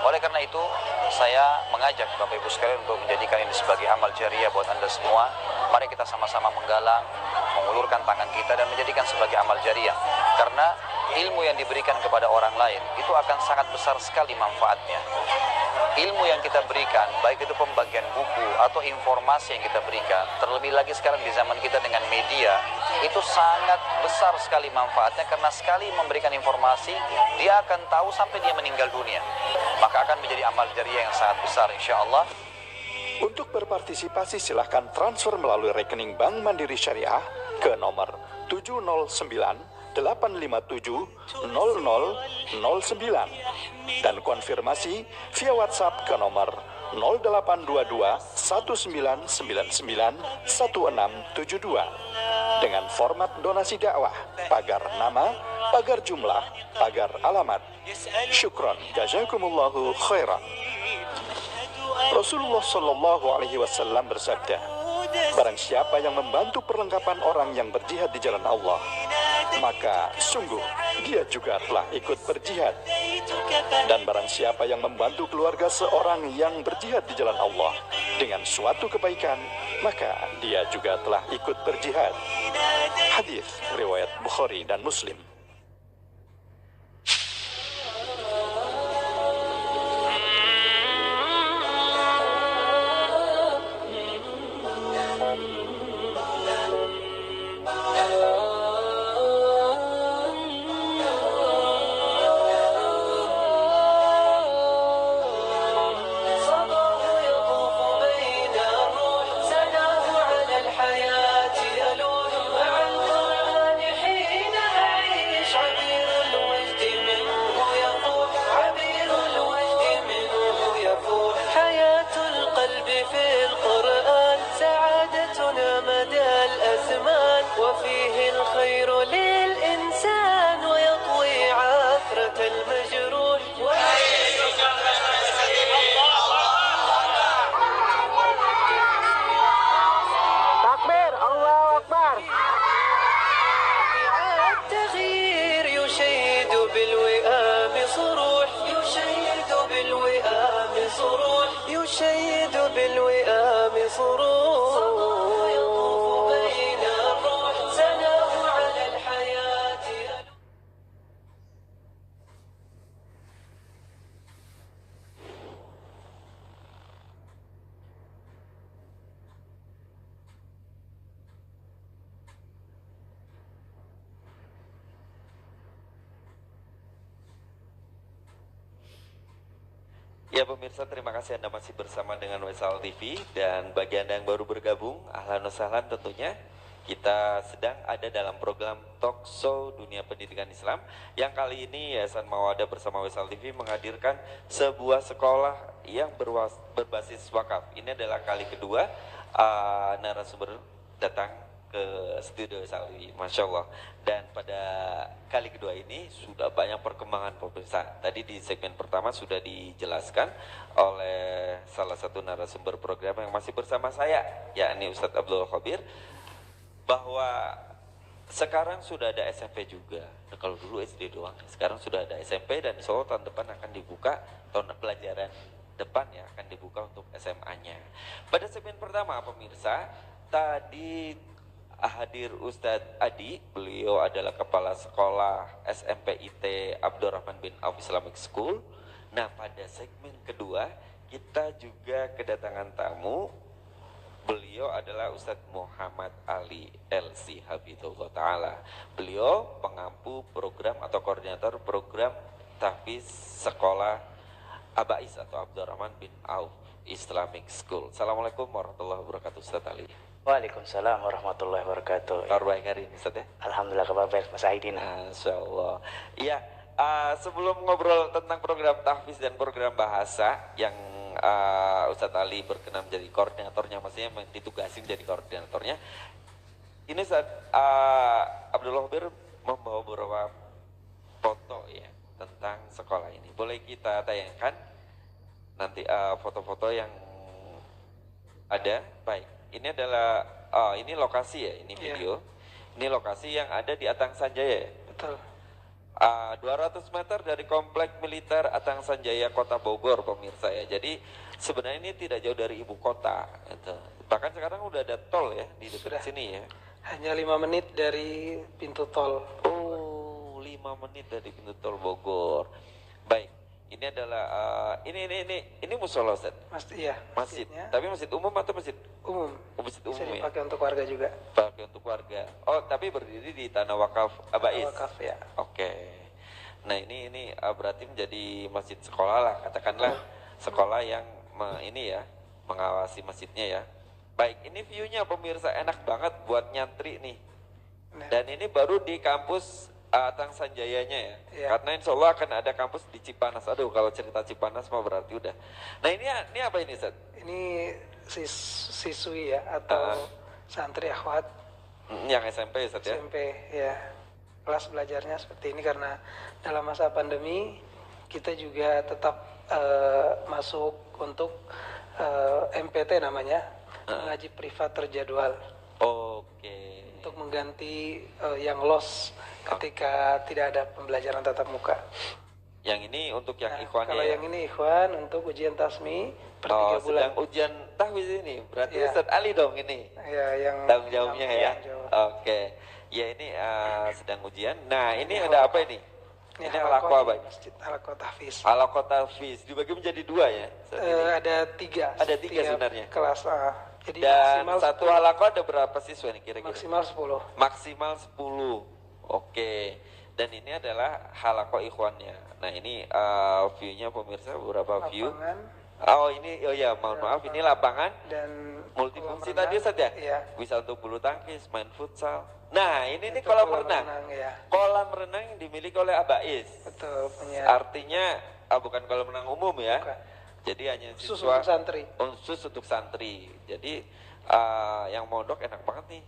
S5: Oleh karena itu, saya mengajak Bapak Ibu sekalian untuk menjadikan ini sebagai amal jariah buat Anda semua. Mari kita sama-sama menggalang, mengulurkan tangan kita dan menjadikan sebagai amal jariah. Karena ilmu yang diberikan kepada orang lain itu akan sangat besar sekali manfaatnya. Ilmu yang kita berikan, baik itu pembagian buku atau informasi yang kita berikan, terlebih lagi sekarang di zaman kita dengan media, itu sangat besar sekali manfaatnya karena sekali memberikan informasi, dia akan tahu sampai dia meninggal dunia. Maka akan menjadi amal jariah yang sangat besar insya Allah.
S4: Untuk berpartisipasi silahkan transfer melalui rekening Bank Mandiri Syariah ke nomor 709-857-0009 dan konfirmasi via WhatsApp ke nomor 0822-1999-1672 dengan format donasi dakwah, pagar nama, pagar jumlah, pagar alamat. Syukron, jazakumullahu khairan. Rasulullah Shallallahu Alaihi Wasallam bersabda, barang siapa yang membantu perlengkapan orang yang berjihad di jalan Allah, maka sungguh dia juga telah ikut berjihad. Dan barang siapa yang membantu keluarga seorang yang berjihad di jalan Allah dengan suatu kebaikan, maka dia juga telah ikut berjihad. Hadis riwayat Bukhari dan Muslim.
S1: Ya pemirsa, terima kasih Anda masih bersama dengan Wesal TV. Dan bagi Anda yang baru bergabung, ahlan wa sahlan tentunya. Kita sedang ada dalam program Talk Show Dunia Pendidikan Islam, yang kali ini Yayasan Mawadah bersama Wesal TV menghadirkan sebuah sekolah yang berbasis wakaf. Ini adalah kali kedua narasumber datang ke studio Wesal TV, Masya Allah. Dan pada kali kedua ini sudah banyak perkembangan pemirsa. Tadi di segmen pertama sudah dijelaskan oleh salah satu narasumber program yang masih bersama saya, yakni Ustadz Abdul Khabir, bahwa sekarang sudah ada SMP juga. Nah, kalau dulu SD doang, sekarang sudah ada SMP, dan insya Allah tahun depan akan dibuka, tahun pelajaran depan ya akan dibuka untuk SMA-nya. Pada segmen pertama pemirsa, tadi hadir Ustadz Adi, beliau adalah kepala sekolah SMPIT Abdurrahman bin Auf Islamic School. Nah, pada segmen kedua kita juga kedatangan tamu. Beliau adalah Ustadz Muhammad Ali LC Habibullah Ta'ala. Beliau pengampu program atau koordinator program tahfiz sekolah Abais atau Abdurrahman bin Auf Islamic School. Assalamualaikum warahmatullahi wabarakatuh Ustadz Ali.
S6: Waalaikumsalam warahmatullahi wabarakatuh.
S1: Kabar baik hari ini Ustadz ya?
S6: Alhamdulillah kabar baik Mas Aidin.
S1: Masya Allah. Iya, sebelum ngobrol tentang program tahfiz dan program bahasa yang Ustadz Ali berkenan menjadi koordinatornya, maksudnya ditugasi menjadi koordinatornya. Ini saat Abdullah Khabir membawa beberapa foto ya tentang sekolah ini. Boleh kita tayangkan nanti foto-foto yang ada. Baik, ini adalah ini lokasi ya, ini video. Ini lokasi yang ada di Atang Sanjaya.
S2: Betul.
S1: 200 meter dari komplek militer Atang Sanjaya Kota Bogor pemirsa ya. Jadi sebenarnya ini tidak jauh dari ibu kota gitu. Bahkan sekarang udah ada tol ya di dekat sini ya.
S2: Hanya 5 menit dari pintu tol.
S1: Oh, 5 menit dari pintu tol Bogor. Baik, ini adalah ini musola Ustaz.
S2: Iya.
S1: Masjid.
S2: Masjidnya.
S1: Tapi masjid umum atau masjid?
S2: Umum.
S1: Masjid umum
S2: Bisa
S1: ya.
S2: dipakai untuk warga juga.
S1: Pakai untuk warga. Oh, tapi berdiri di tanah wakaf Abais.
S2: Wakaf ya.
S1: Oke. Nah, ini berarti menjadi masjid sekolah lah, katakanlah sekolah yang ini ya, mengawasi masjidnya ya. Baik, ini view-nya pemirsa enak banget buat nyantri nih.
S2: Nah.
S1: Dan ini baru di kampus Atang Sanjayanya ya.
S2: Ya.
S1: Karena insya Allah akan ada kampus di Cipanas. Aduh, kalau cerita Cipanas mah berarti udah. Nah, ini apa ini, Ustaz?
S2: Ini siswi ya atau santri akhwat
S1: Yang SMP, Ustaz ya?
S2: SMP ya. Kelas belajarnya seperti ini karena dalam masa pandemi kita juga tetap masuk untuk MPT namanya, mengaji privat terjadwal.
S1: Oke.
S2: Untuk mengganti yang lost ketika tidak ada pembelajaran tatap muka.
S1: Yang ini untuk yang ikhwannya
S2: Kalau
S1: ya?
S2: yang ini ikhwan untuk ujian tasmi per 3 bulan.
S1: Sedang ujian tahfiz ini. Berarti
S2: Ya.
S1: Ustadz Ali dong ini.
S2: Ya, yang
S1: Tanggung jawabnya ya.
S2: tanggung jawab.
S1: Oke. Ya ini sedang ujian. Nah, ini ada apa ini? Ini halaqah apa?
S2: Masjid Halaqah Tahfiz.
S1: Halaqah tahfiz dibagi menjadi 2 ya? Ustadz ini.
S2: Ada 3.
S1: Ada 3
S2: Setiap
S1: sebenarnya.
S2: Kelas jadi
S1: Dan
S2: maksimal
S1: satu
S2: 10.
S1: halaqah ada berapa siswa nih kira-kira?
S2: Maksimal 10.
S1: Maksimal 10. Oke. Dan ini adalah halaqah ikhwannya. Nah, ini view-nya pemirsa, beberapa view.
S2: Lapangan
S1: Oh, ini mohon maaf, ini lapangan
S2: dan
S1: multifungsi
S2: kolam
S1: tadi
S2: renang.
S1: Ustaz ya?
S2: Iya.
S1: Bisa untuk bulu tangkis, main futsal. Nah, ini
S2: Itu
S1: kolam renang.
S2: ya.
S1: Kolam renang yang dimiliki oleh Abais.
S2: Betul, punya
S1: Artinya bukan kolam renang umum ya.
S2: Bukan.
S1: Jadi hanya
S2: khusus
S1: siswa
S2: untuk santri.
S1: khusus untuk santri. Jadi yang mondok enak banget nih.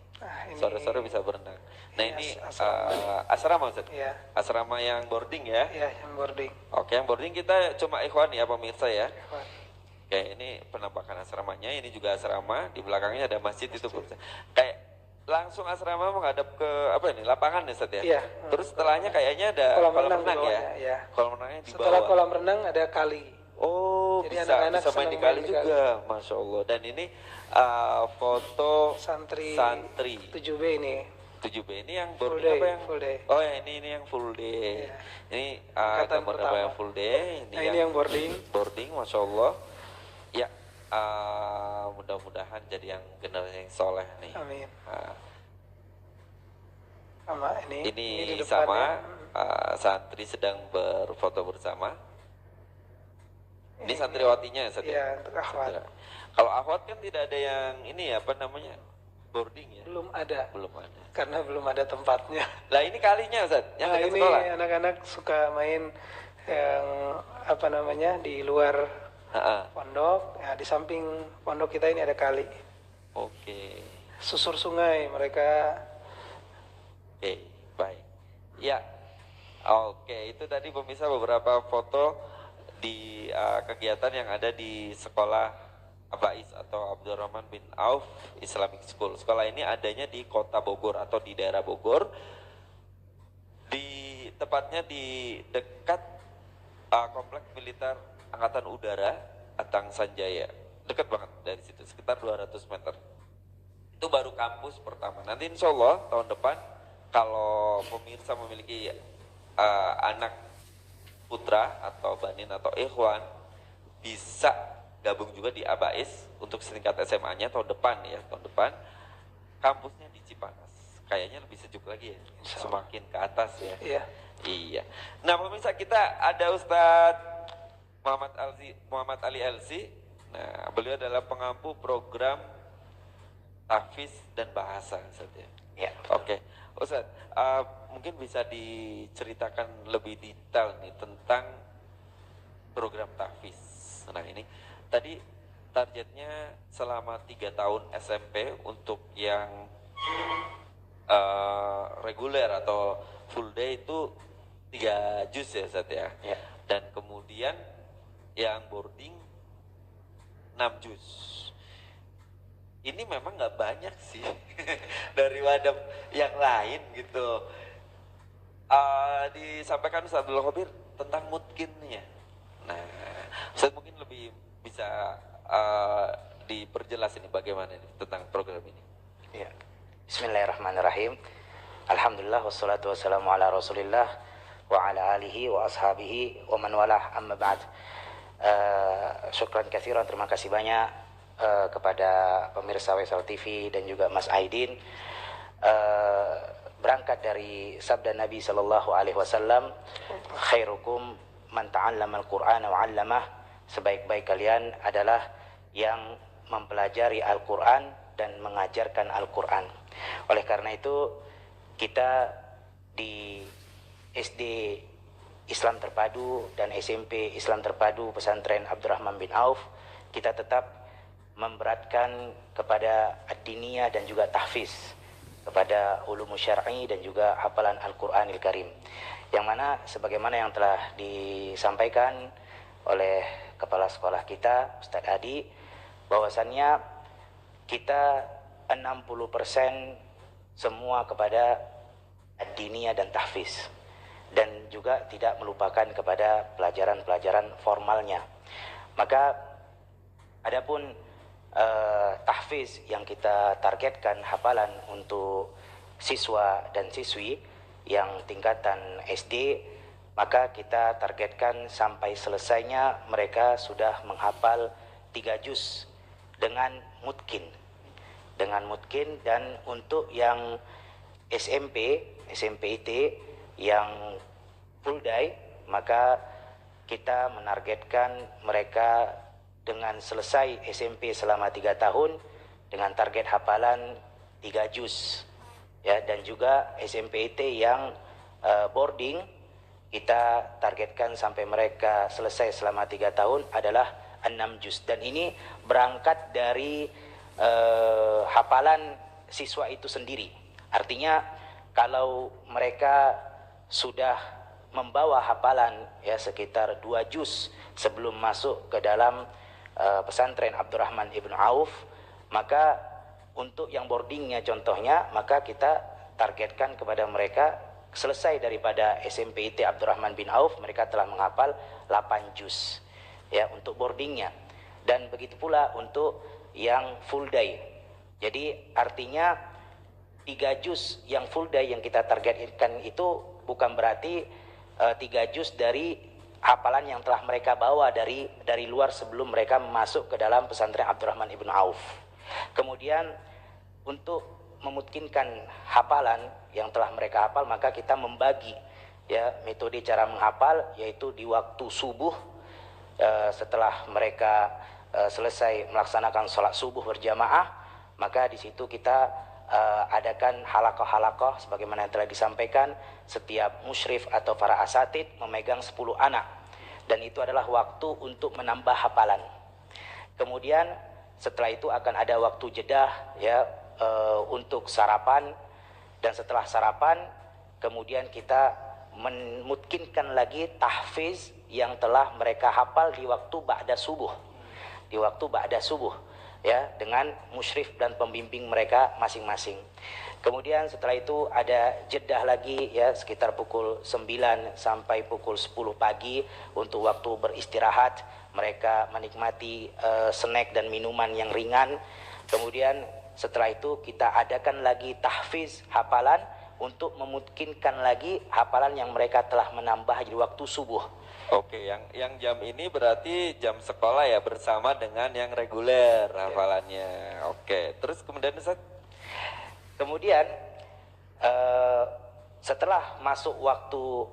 S2: Ini
S1: Sore-sore bisa berenang. Nah,
S2: ini
S1: ini
S2: asrama.
S1: asrama Ustaz.
S2: Iya.
S1: Asrama yang boarding ya.
S2: Ya, yang boarding.
S1: Oke, yang boarding kita cuma ikhwan ya pemirsa ya.
S2: Ikhwan.
S1: Kayak ini penampakan asramanya, ini juga asrama, di belakangnya ada masjid itu. Kayak langsung asrama menghadap ke apa ini? Lapangan ya, Ustaz ya?
S2: Iya.
S1: Terus setelahnya kayaknya ada
S2: Kolam
S1: kolam
S2: renang
S1: renang
S2: di
S1: ya?
S2: bawahnya, ya.
S1: Kolam renangnya di
S2: Setelah
S1: bawah.
S2: kolam renang ada kali.
S1: Oh,
S2: Jadi
S1: bisa
S2: anak-anak
S1: bisa main
S2: senang
S1: di kali
S2: main di
S1: juga, Masya Allah. Dan ini foto
S2: Santri 7B ini.
S1: 7B ini yang
S2: Full
S1: boarding
S2: day,
S1: apa yang
S2: full day.
S1: Oh ya, ini yang full day.
S2: Iya.
S1: Ini
S2: Angkatan
S1: gambar
S2: pertama.
S1: yang full day.
S2: Nah, ini yang boarding.
S1: Boarding, Masya Allah. Ya, mudah-mudahan jadi yang generasi yang soleh nih.
S2: Amin.
S1: Nah,
S2: Sama ini.
S1: ini
S2: di
S1: sama
S2: depannya.
S1: santri sedang berfoto bersama. Ini santriwatinya Ustaz ya?
S2: Iya, untuk akhwat.
S1: Kalau akhwat kan tidak ada yang ini apa namanya? Boarding ya?
S2: Belum ada.
S1: Belum ada.
S2: Karena belum ada tempatnya.
S1: Lah ini kalinya Ustaz, yang
S2: Nah,
S1: dekat
S2: ini
S1: sekolah.
S2: anak-anak suka main yang apa namanya di luar
S1: Ha-ha.
S2: pondok. Ya, di samping pondok kita ini ada kali.
S1: Oke.
S2: Susur sungai mereka.
S1: Oke, baik. Ya. Oke, itu tadi pemirsa beberapa foto di kegiatan yang ada di sekolah Abais atau Abdurrahman bin Auf Islamic School. Sekolah ini adanya di Kota Bogor atau di daerah Bogor. Tepatnya di dekat kompleks militer Angkatan Udara Atang Sanjaya. Dekat banget dari situ, sekitar 200 meter. Itu baru kampus pertama. Nanti insya Allah tahun depan kalau pemirsa memiliki anak putra atau banin atau ikhwan bisa gabung juga di Abais untuk setingkat SMA-nya tahun depan ya, tahun depan kampusnya di Cipanas. Kayaknya lebih sejuk lagi ya, semakin ke atas ya.
S2: Iya.
S1: Iya. Nah pemirsa, kita ada Ustadz Muhammad Ali Elsi. Nah beliau adalah pengampu program tahfiz dan bahasa Ustadz ya.
S6: Ya.
S1: Oke, Ustadz, mungkin bisa diceritakan lebih detail nih tentang program tahfiz. Nah ini tadi targetnya selama 3 tahun SMP untuk yang reguler atau full day itu 3 juz ya Ustadz ya.
S6: Ya.
S1: Dan kemudian yang boarding 6 juz. Ini memang nggak banyak sih dari wadah yang lain gitu. Disampaikan Ustaz Abdul Khabir tentang mutkinnya. Nah, Ustaz mungkin lebih bisa diperjelas ini bagaimana ini tentang program ini.
S6: Ya. Bismillahirrahmanirrahim. Alhamdulillah wassalatu wassalamu ala Rasulillah wa ala alihi wa ashabihi wa man walah, amma ba'd. Syukran katsiran, terima kasih banyak kepada pemirsa Waisal TV dan juga Mas Aidin. Berangkat dari sabda Nabi sallallahu alaihi wasallam, khairukum man ta'allama al-Qur'ana wa 'allamah. Sebaik-baik kalian adalah yang mempelajari Al-Qur'an dan mengajarkan Al-Qur'an. Oleh karena itu kita di SD Islam Terpadu dan SMP Islam Terpadu Pesantren Abdurrahman bin Auf, kita tetap memberatkan kepada ad-diniyah dan juga tahfiz, kepada ulum syar'i dan juga hafalan Al-Qur'anil Karim. Yang mana sebagaimana yang telah disampaikan oleh kepala sekolah kita Ustaz Adi, bahwasannya kita 60% semua kepada ad-diniyah dan tahfiz, dan juga tidak melupakan kepada pelajaran-pelajaran formalnya. Maka adapun tahfiz yang kita targetkan hafalan untuk siswa dan siswi yang tingkatan SD, maka kita targetkan sampai selesainya mereka sudah menghafal 3 juz dengan mutkin. Dan untuk yang SMP IT yang full day, maka kita menargetkan mereka dengan selesai SMP selama 3 tahun dengan target hafalan 3 juz ya. Dan juga SMP IT yang boarding, kita targetkan sampai mereka selesai selama 3 tahun adalah 6 juz. Dan ini berangkat dari hafalan siswa itu sendiri. Artinya kalau mereka sudah membawa hafalan ya sekitar 2 juz sebelum masuk ke dalam pesantren Abdurrahman ibn Auf, maka untuk yang boardingnya contohnya, maka kita targetkan kepada mereka selesai daripada SMP IT Abdurrahman bin Auf, mereka telah menghafal 8 juz ya untuk boardingnya. Dan begitu pula untuk yang full day. Jadi artinya 3 juz yang full day yang kita targetkan itu bukan berarti 3 juz dari hafalan yang telah mereka bawa dari luar sebelum mereka masuk ke dalam pesantren Abdurrahman ibn Auf. Kemudian untuk memungkinkan hafalan yang telah mereka hafal, maka kita membagi ya metode cara menghafal, yaitu di waktu subuh setelah mereka selesai melaksanakan sholat subuh berjamaah, maka di situ kita adakan halaqah-halaqah sebagaimana yang telah disampaikan. Setiap musyrif atau para asatid memegang 10 anak, dan itu adalah waktu untuk menambah hafalan. Kemudian setelah itu akan ada waktu jeda ya untuk sarapan, dan setelah sarapan kemudian kita memutkinkan lagi tahfiz yang telah mereka hafal di waktu ba'da subuh. Di waktu ba'da subuh ya, dengan musyrif dan pembimbing mereka masing-masing. Kemudian setelah itu ada jedah lagi ya, sekitar pukul 9 sampai pukul 10 pagi untuk waktu beristirahat. Mereka menikmati snack dan minuman yang ringan. Kemudian setelah itu kita adakan lagi tahfiz hafalan untuk memungkinkan lagi hafalan yang mereka telah menambah di waktu subuh.
S1: Oke, yang jam ini berarti jam sekolah ya, bersama dengan yang reguler hafalannya. Oke, terus kemudian Ustaz?
S6: Kemudian setelah masuk waktu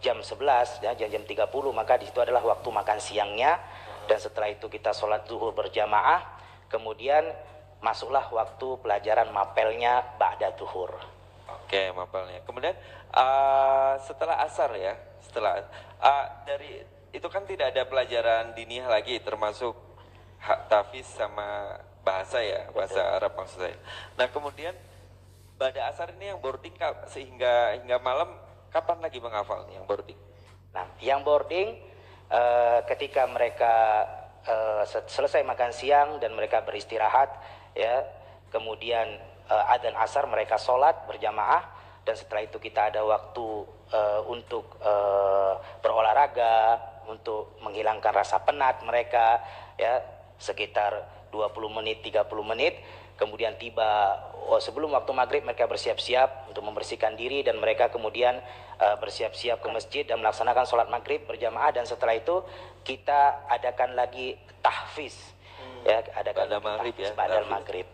S6: jam 11 ya, jam 30, maka di situ adalah waktu makan siangnya, dan setelah itu kita sholat zuhur berjamaah. Kemudian masuklah waktu pelajaran mapelnya ba'da zuhur.
S1: Oke, mapelnya. Kemudian setelah asar ya, setelah dari itu kan tidak ada pelajaran diniyah lagi, termasuk tahfiz sama bahasa ya, bahasa Arab maksud saya. Nah kemudian pada asar ini yang boarding sehingga hingga malam kapan lagi menghafal yang boarding?
S6: Nah, yang boarding ketika mereka selesai makan siang dan mereka beristirahat ya, kemudian adzan asar mereka sholat berjamaah, dan setelah itu kita ada waktu untuk berolahraga, untuk menghilangkan rasa penat mereka ya, sekitar 20 menit 30 menit. Kemudian tiba sebelum waktu maghrib mereka bersiap-siap untuk membersihkan diri, dan mereka kemudian bersiap-siap ke masjid dan melaksanakan sholat maghrib berjamaah. Dan setelah itu kita adakan lagi tahfiz ya, adakan
S1: pada maghrib ya,
S6: pada maghrib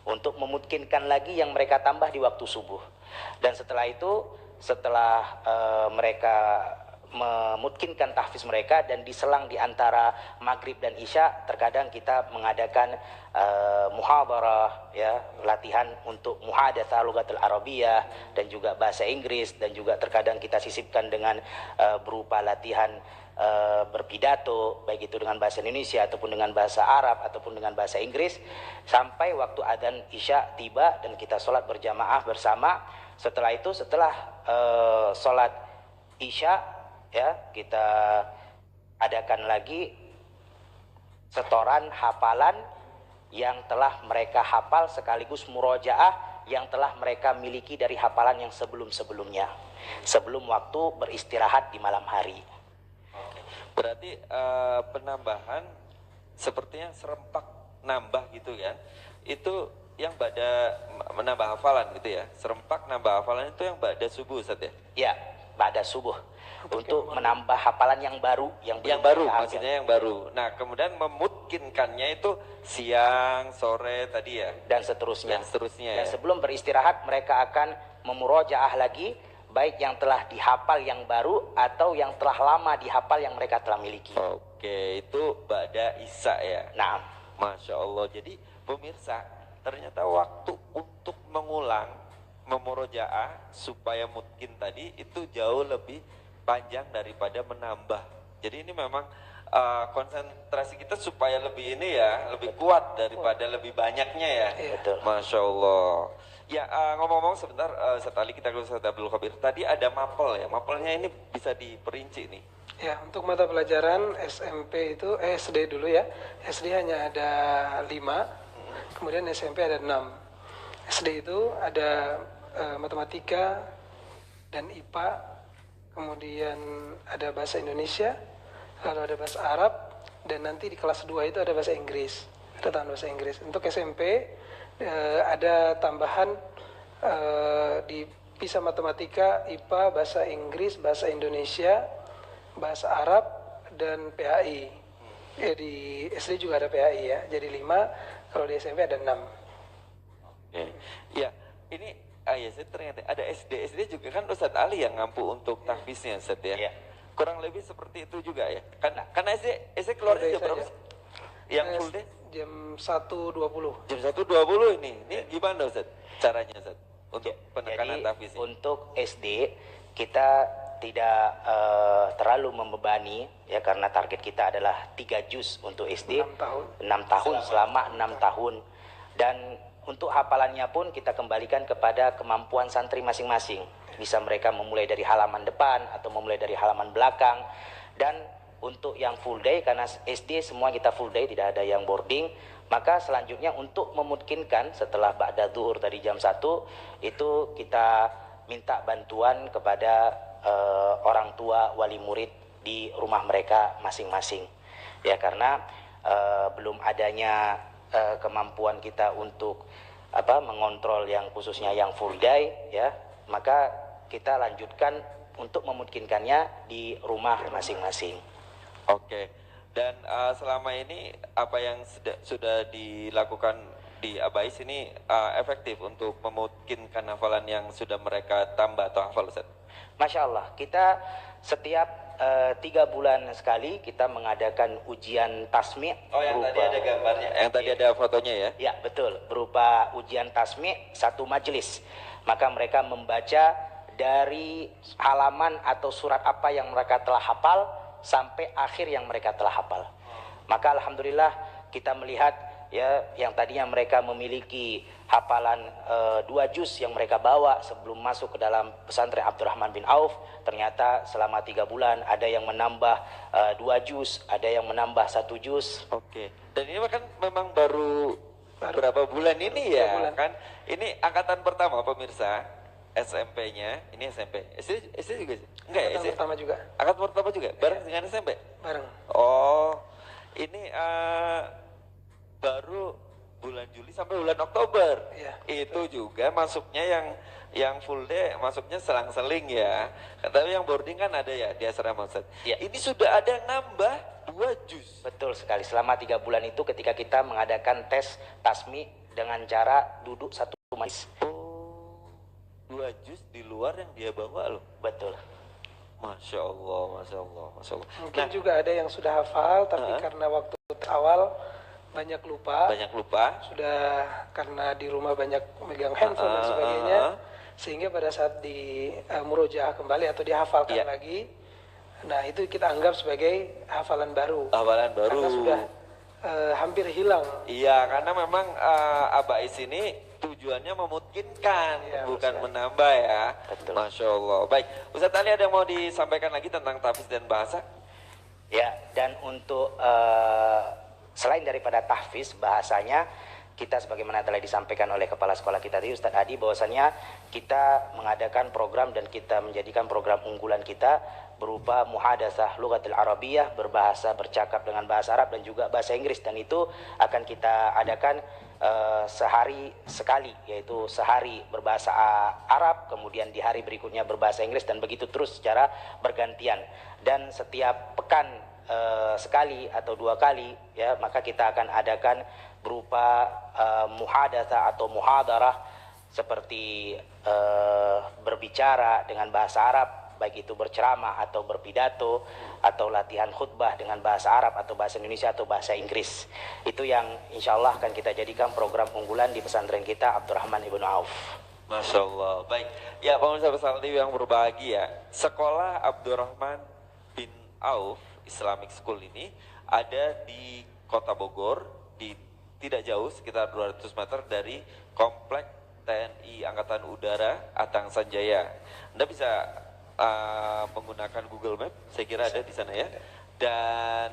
S6: untuk memungkinkan lagi yang mereka tambah di waktu subuh. Dan setelah itu, setelah mereka memungkinkan tahfiz mereka dan diselang di antara maghrib dan isya, terkadang kita mengadakan muhadarah ya, latihan untuk muhadatsah lughatul arabiyyah dan juga bahasa Inggris, dan juga terkadang kita sisipkan dengan berupa latihan berpidato, baik itu dengan bahasa Indonesia ataupun dengan bahasa Arab ataupun dengan bahasa Inggris, sampai waktu adzan isya tiba dan kita sholat berjamaah bersama. Setelah itu, setelah sholat isya ya, kita adakan lagi setoran hafalan yang telah mereka hafal, sekaligus murojaah yang telah mereka miliki dari hafalan yang sebelum-sebelumnya, sebelum waktu beristirahat di malam hari.
S1: Berarti penambahan sepertinya serempak nambah gitu ya, itu yang ba'da menambah hafalan gitu ya, serempak nambah hafalan itu yang ba'da subuh Ustaz ya?
S6: Ya, ba'da subuh. Untuk menambah hafalan yang baru, yang
S1: baru maksudnya yang baru. Nah kemudian memungkinkannya itu siang, sore tadi ya,
S6: dan seterusnya.
S1: Dan
S6: ya. Sebelum beristirahat mereka akan memurojaah lagi, baik yang telah dihafal yang baru atau yang telah lama dihafal yang mereka telah miliki.
S1: Oke, itu ba'da isya ya.
S6: Nah,
S1: Masya Allah. Jadi pemirsa, ternyata waktu untuk mengulang memurojaah supaya mungkin tadi itu jauh lebih panjang daripada menambah. Jadi ini memang konsentrasi kita supaya lebih ini ya, lebih kuat daripada lebih banyaknya ya.
S6: Betul.
S1: Masya Allah. Ya ngomong-ngomong sebentar, setelah kita ke Ustaz Abdul Khabir, tadi ada mapel ya, mapelnya ini bisa diperinci nih.
S2: Ya, untuk mata pelajaran SMP itu SD dulu ya. SD hanya ada 5, kemudian SMP ada 6. SD itu ada matematika dan IPA, kemudian ada bahasa Indonesia, lalu ada bahasa Arab, dan nanti di kelas 2 itu ada bahasa Inggris. Ada tambahan bahasa Inggris. Untuk SMP ada tambahan di bisa matematika, IPA, bahasa Inggris, bahasa Indonesia, bahasa Arab, dan PAI. Ya, di SD juga ada PAI ya. Jadi 5, kalau di SMP ada 6.
S1: Oke. Ya, ini ya saya ternyata ada SD juga kan Ustadz Ali yang ngampu untuk tahfiznya Ustadz ya.
S6: Iya.
S1: kurang lebih seperti itu juga ya. Karena SD keluarnya jam berapa? Yang full day?
S2: Jam 1.20.
S1: Jam 1.20 ini. Ini gimana Ustaz? Caranya Ustaz untuk penekanan
S6: Jadi
S1: tahfiz ini?
S6: untuk SD kita tidak terlalu membebani ya, karena target kita adalah 3 juz untuk SD
S2: 6 tahun.
S6: 6 tahun selama 6 tahun, dan untuk hafalannya pun kita kembalikan kepada kemampuan santri masing-masing. Bisa mereka memulai dari halaman depan atau memulai dari halaman belakang. Dan untuk yang full day, karena SD semua kita full day, tidak ada yang boarding, maka selanjutnya untuk memungkinkan setelah ba'da zuhur tadi jam 1 itu kita minta bantuan kepada orang tua wali murid di rumah mereka masing-masing ya, karena belum adanya kemampuan kita untuk mengontrol yang khususnya yang full day ya, maka kita lanjutkan untuk memungkinkannya di rumah masing-masing.
S1: Oke. Dan selama ini apa yang sudah dilakukan di Abais ini efektif untuk memungkinkan hafalan yang sudah mereka tambah atau hafal Ustaz?
S6: Masya Allah, kita setiap 3 bulan sekali kita mengadakan ujian tasmi'.
S1: Oh, yang tadi ada gambarnya, yang tadi ada fotonya ya?
S6: Ya, betul, berupa ujian tasmi' 1 majelis. Maka mereka membaca dari halaman atau surat apa yang mereka telah hafal sampai akhir yang mereka telah hafal. Maka alhamdulillah kita melihat ya, yang tadinya mereka memiliki hafalan 2 juz yang mereka bawa sebelum masuk ke dalam pesantren Abdurrahman bin Auf, ternyata selama 3 bulan ada yang menambah 2 juz, ada yang menambah 1 juz.
S1: Oke. Dan ini kan memang baru berapa bulan ini ya kan? Ini angkatan pertama pemirsa, SMP-nya, ini SMP. SD juga sih? Enggak ya?
S2: Angkatan pertama juga.
S1: Angkatan pertama juga? Bareng dengan SMP?
S2: Bareng.
S1: Oh, ini baru bulan Juli sampai bulan Oktober.
S2: Iya,
S1: Itu juga masuknya yang full day masuknya selang-seling ya. Tapi yang boarding kan ada ya di asrama Ustaz.
S6: Ya.
S1: Ini sudah ada yang nambah 2 juz.
S6: Betul sekali, selama 3 bulan itu ketika kita mengadakan tes tasmi dengan cara duduk 1 majelis.
S1: Oh, 2 juz di luar yang dia bawa loh.
S6: Betul.
S1: Masya Allah, Masya Allah, Masya Allah.
S2: Mungkin juga ada yang sudah hafal, tapi karena waktu awal banyak lupa. Sudah karena di rumah banyak megang handphone dan sebagainya, sehingga pada saat di murojaah kembali atau dihafalkan lagi, nah itu kita anggap sebagai hafalan baru. Karena sudah hampir hilang.
S1: Iya, karena memang Abais ini tujuannya memungkinkan, bukan menambah ya.
S6: Betul.
S1: Masya Allah. Baik, Ustaz Ali ada yang mau disampaikan lagi tentang tahfiz dan bahasa?
S6: Ya, dan untuk selain daripada tahfiz bahasanya, kita sebagaimana telah disampaikan oleh kepala sekolah kita tadi Ustadz Adi, bahwasannya kita mengadakan program dan kita menjadikan program unggulan kita berupa muhadatsah lughatil arabiyah, berbahasa bercakap dengan bahasa Arab dan juga bahasa Inggris, dan itu akan kita adakan sehari sekali, yaitu sehari berbahasa Arab, kemudian di hari berikutnya berbahasa Inggris, dan begitu terus secara bergantian. Dan setiap pekan sekali atau 2 kali ya, maka kita akan adakan berupa muhadatsah atau muhadarah, seperti berbicara dengan bahasa Arab, baik itu berceramah atau berpidato, atau latihan khutbah dengan bahasa Arab atau bahasa Indonesia atau bahasa Inggris. Itu yang insya Allah akan kita jadikan program unggulan di pesantren kita Abdurrahman ibn Auf.
S1: Masya Allah. Baik, ya pemirsa pesantren TV yang berbahagia, sekolah Abdurrahman bin Auf Islamic School ini ada di Kota Bogor, di tidak jauh, sekitar 200 meter dari Komplek TNI Angkatan Udara Atang Sanjaya. Anda bisa menggunakan Google Map, saya kira ada di sana ya. Dan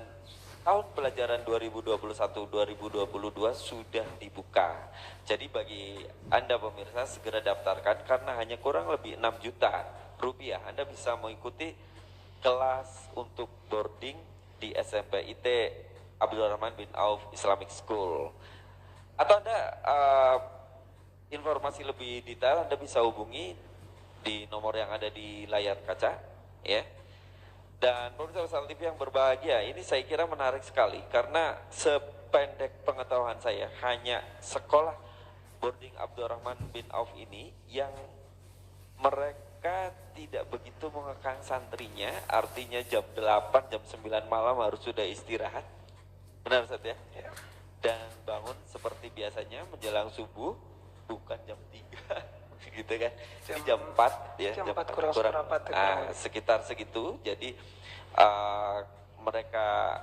S1: tahun pelajaran 2021-2022 sudah dibuka. Jadi bagi Anda pemirsa segera daftarkan, karena hanya kurang lebih 6 juta rupiah Anda bisa mengikuti kelas untuk boarding di SMP IT Abdurrahman bin Auf Islamic School. Atau Anda informasi lebih detail Anda bisa hubungi di nomor yang ada di layar kaca ya. Dan pemirsa Pesantren TV yang berbahagia, ini saya kira menarik sekali karena sependek pengetahuan saya hanya sekolah boarding Abdurrahman bin Auf ini yang mereka mereka tidak begitu mengekang santrinya, artinya jam 8, jam 9 malam harus sudah istirahat. Benar Ustaz ya?
S2: Ya.
S1: Dan bangun seperti biasanya menjelang subuh, bukan jam 3 gitu kan. Jadi jam 4 ya,
S2: jam 4 kurang seperempat,
S1: sekitar segitu. Jadi mereka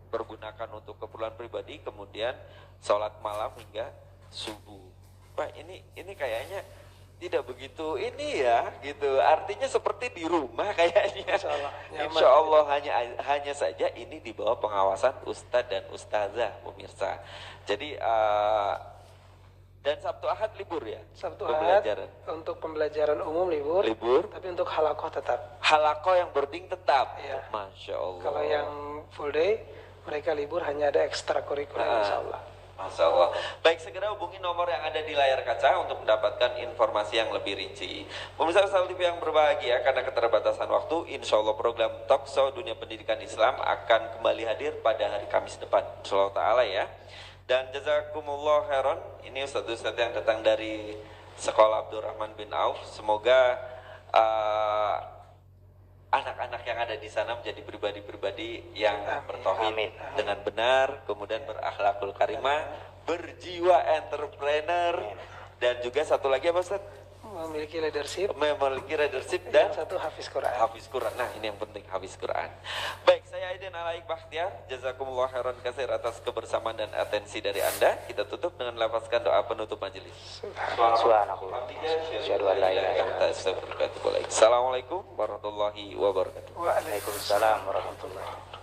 S1: pergunakan untuk keperluan pribadi, kemudian sholat malam hingga subuh. Pak, ini kayaknya tidak begitu ini ya gitu, artinya seperti di rumah kayaknya. Insya Allah hanya saja ini di bawah pengawasan ustadz dan ustazah pemirsa. Jadi dan Sabtu Ahad libur ya?
S2: Sabtu Ahad untuk pembelajaran umum libur, tapi untuk halakoh tetap.
S1: Halakoh yang boarding tetap?
S2: Ya.
S1: Masya Allah.
S2: Kalau yang full day, mereka libur, hanya ada ekstrakurikuler insya Allah.
S1: Masya Allah. Baik, segera hubungi nomor yang ada di layar kaca untuk mendapatkan informasi yang lebih rinci. Pemirsa Wesal TV yang berbahagia, karena keterbatasan waktu, insya Allah program Talkshow Dunia Pendidikan Islam akan kembali hadir pada hari Kamis depan, insya Allah ta'ala ya. Dan jazakumullah khairan, ini ustadz-ustadz yang datang dari Sekolah Abdurrahman bin Auf. Semoga anak-anak yang ada di sana menjadi pribadi-pribadi yang bertauhid dengan benar, kemudian berakhlakul karimah, berjiwa entrepreneur, dan juga satu lagi apa Ustaz?
S2: Memiliki leadership
S1: dan
S2: satu hafiz Quran.
S1: Nah, ini yang penting, hafiz Quran. Baik, saya Aidin Alaik Bakhtiar. Jazakumullah khairan katsir atas kebersamaan dan atensi dari Anda. Kita tutup dengan lafazkan doa penutup majelis. Assalamualaikum warahmatullahi wabarakatuh.
S6: Waalaikumsalam warahmatullahi wabarakatuh.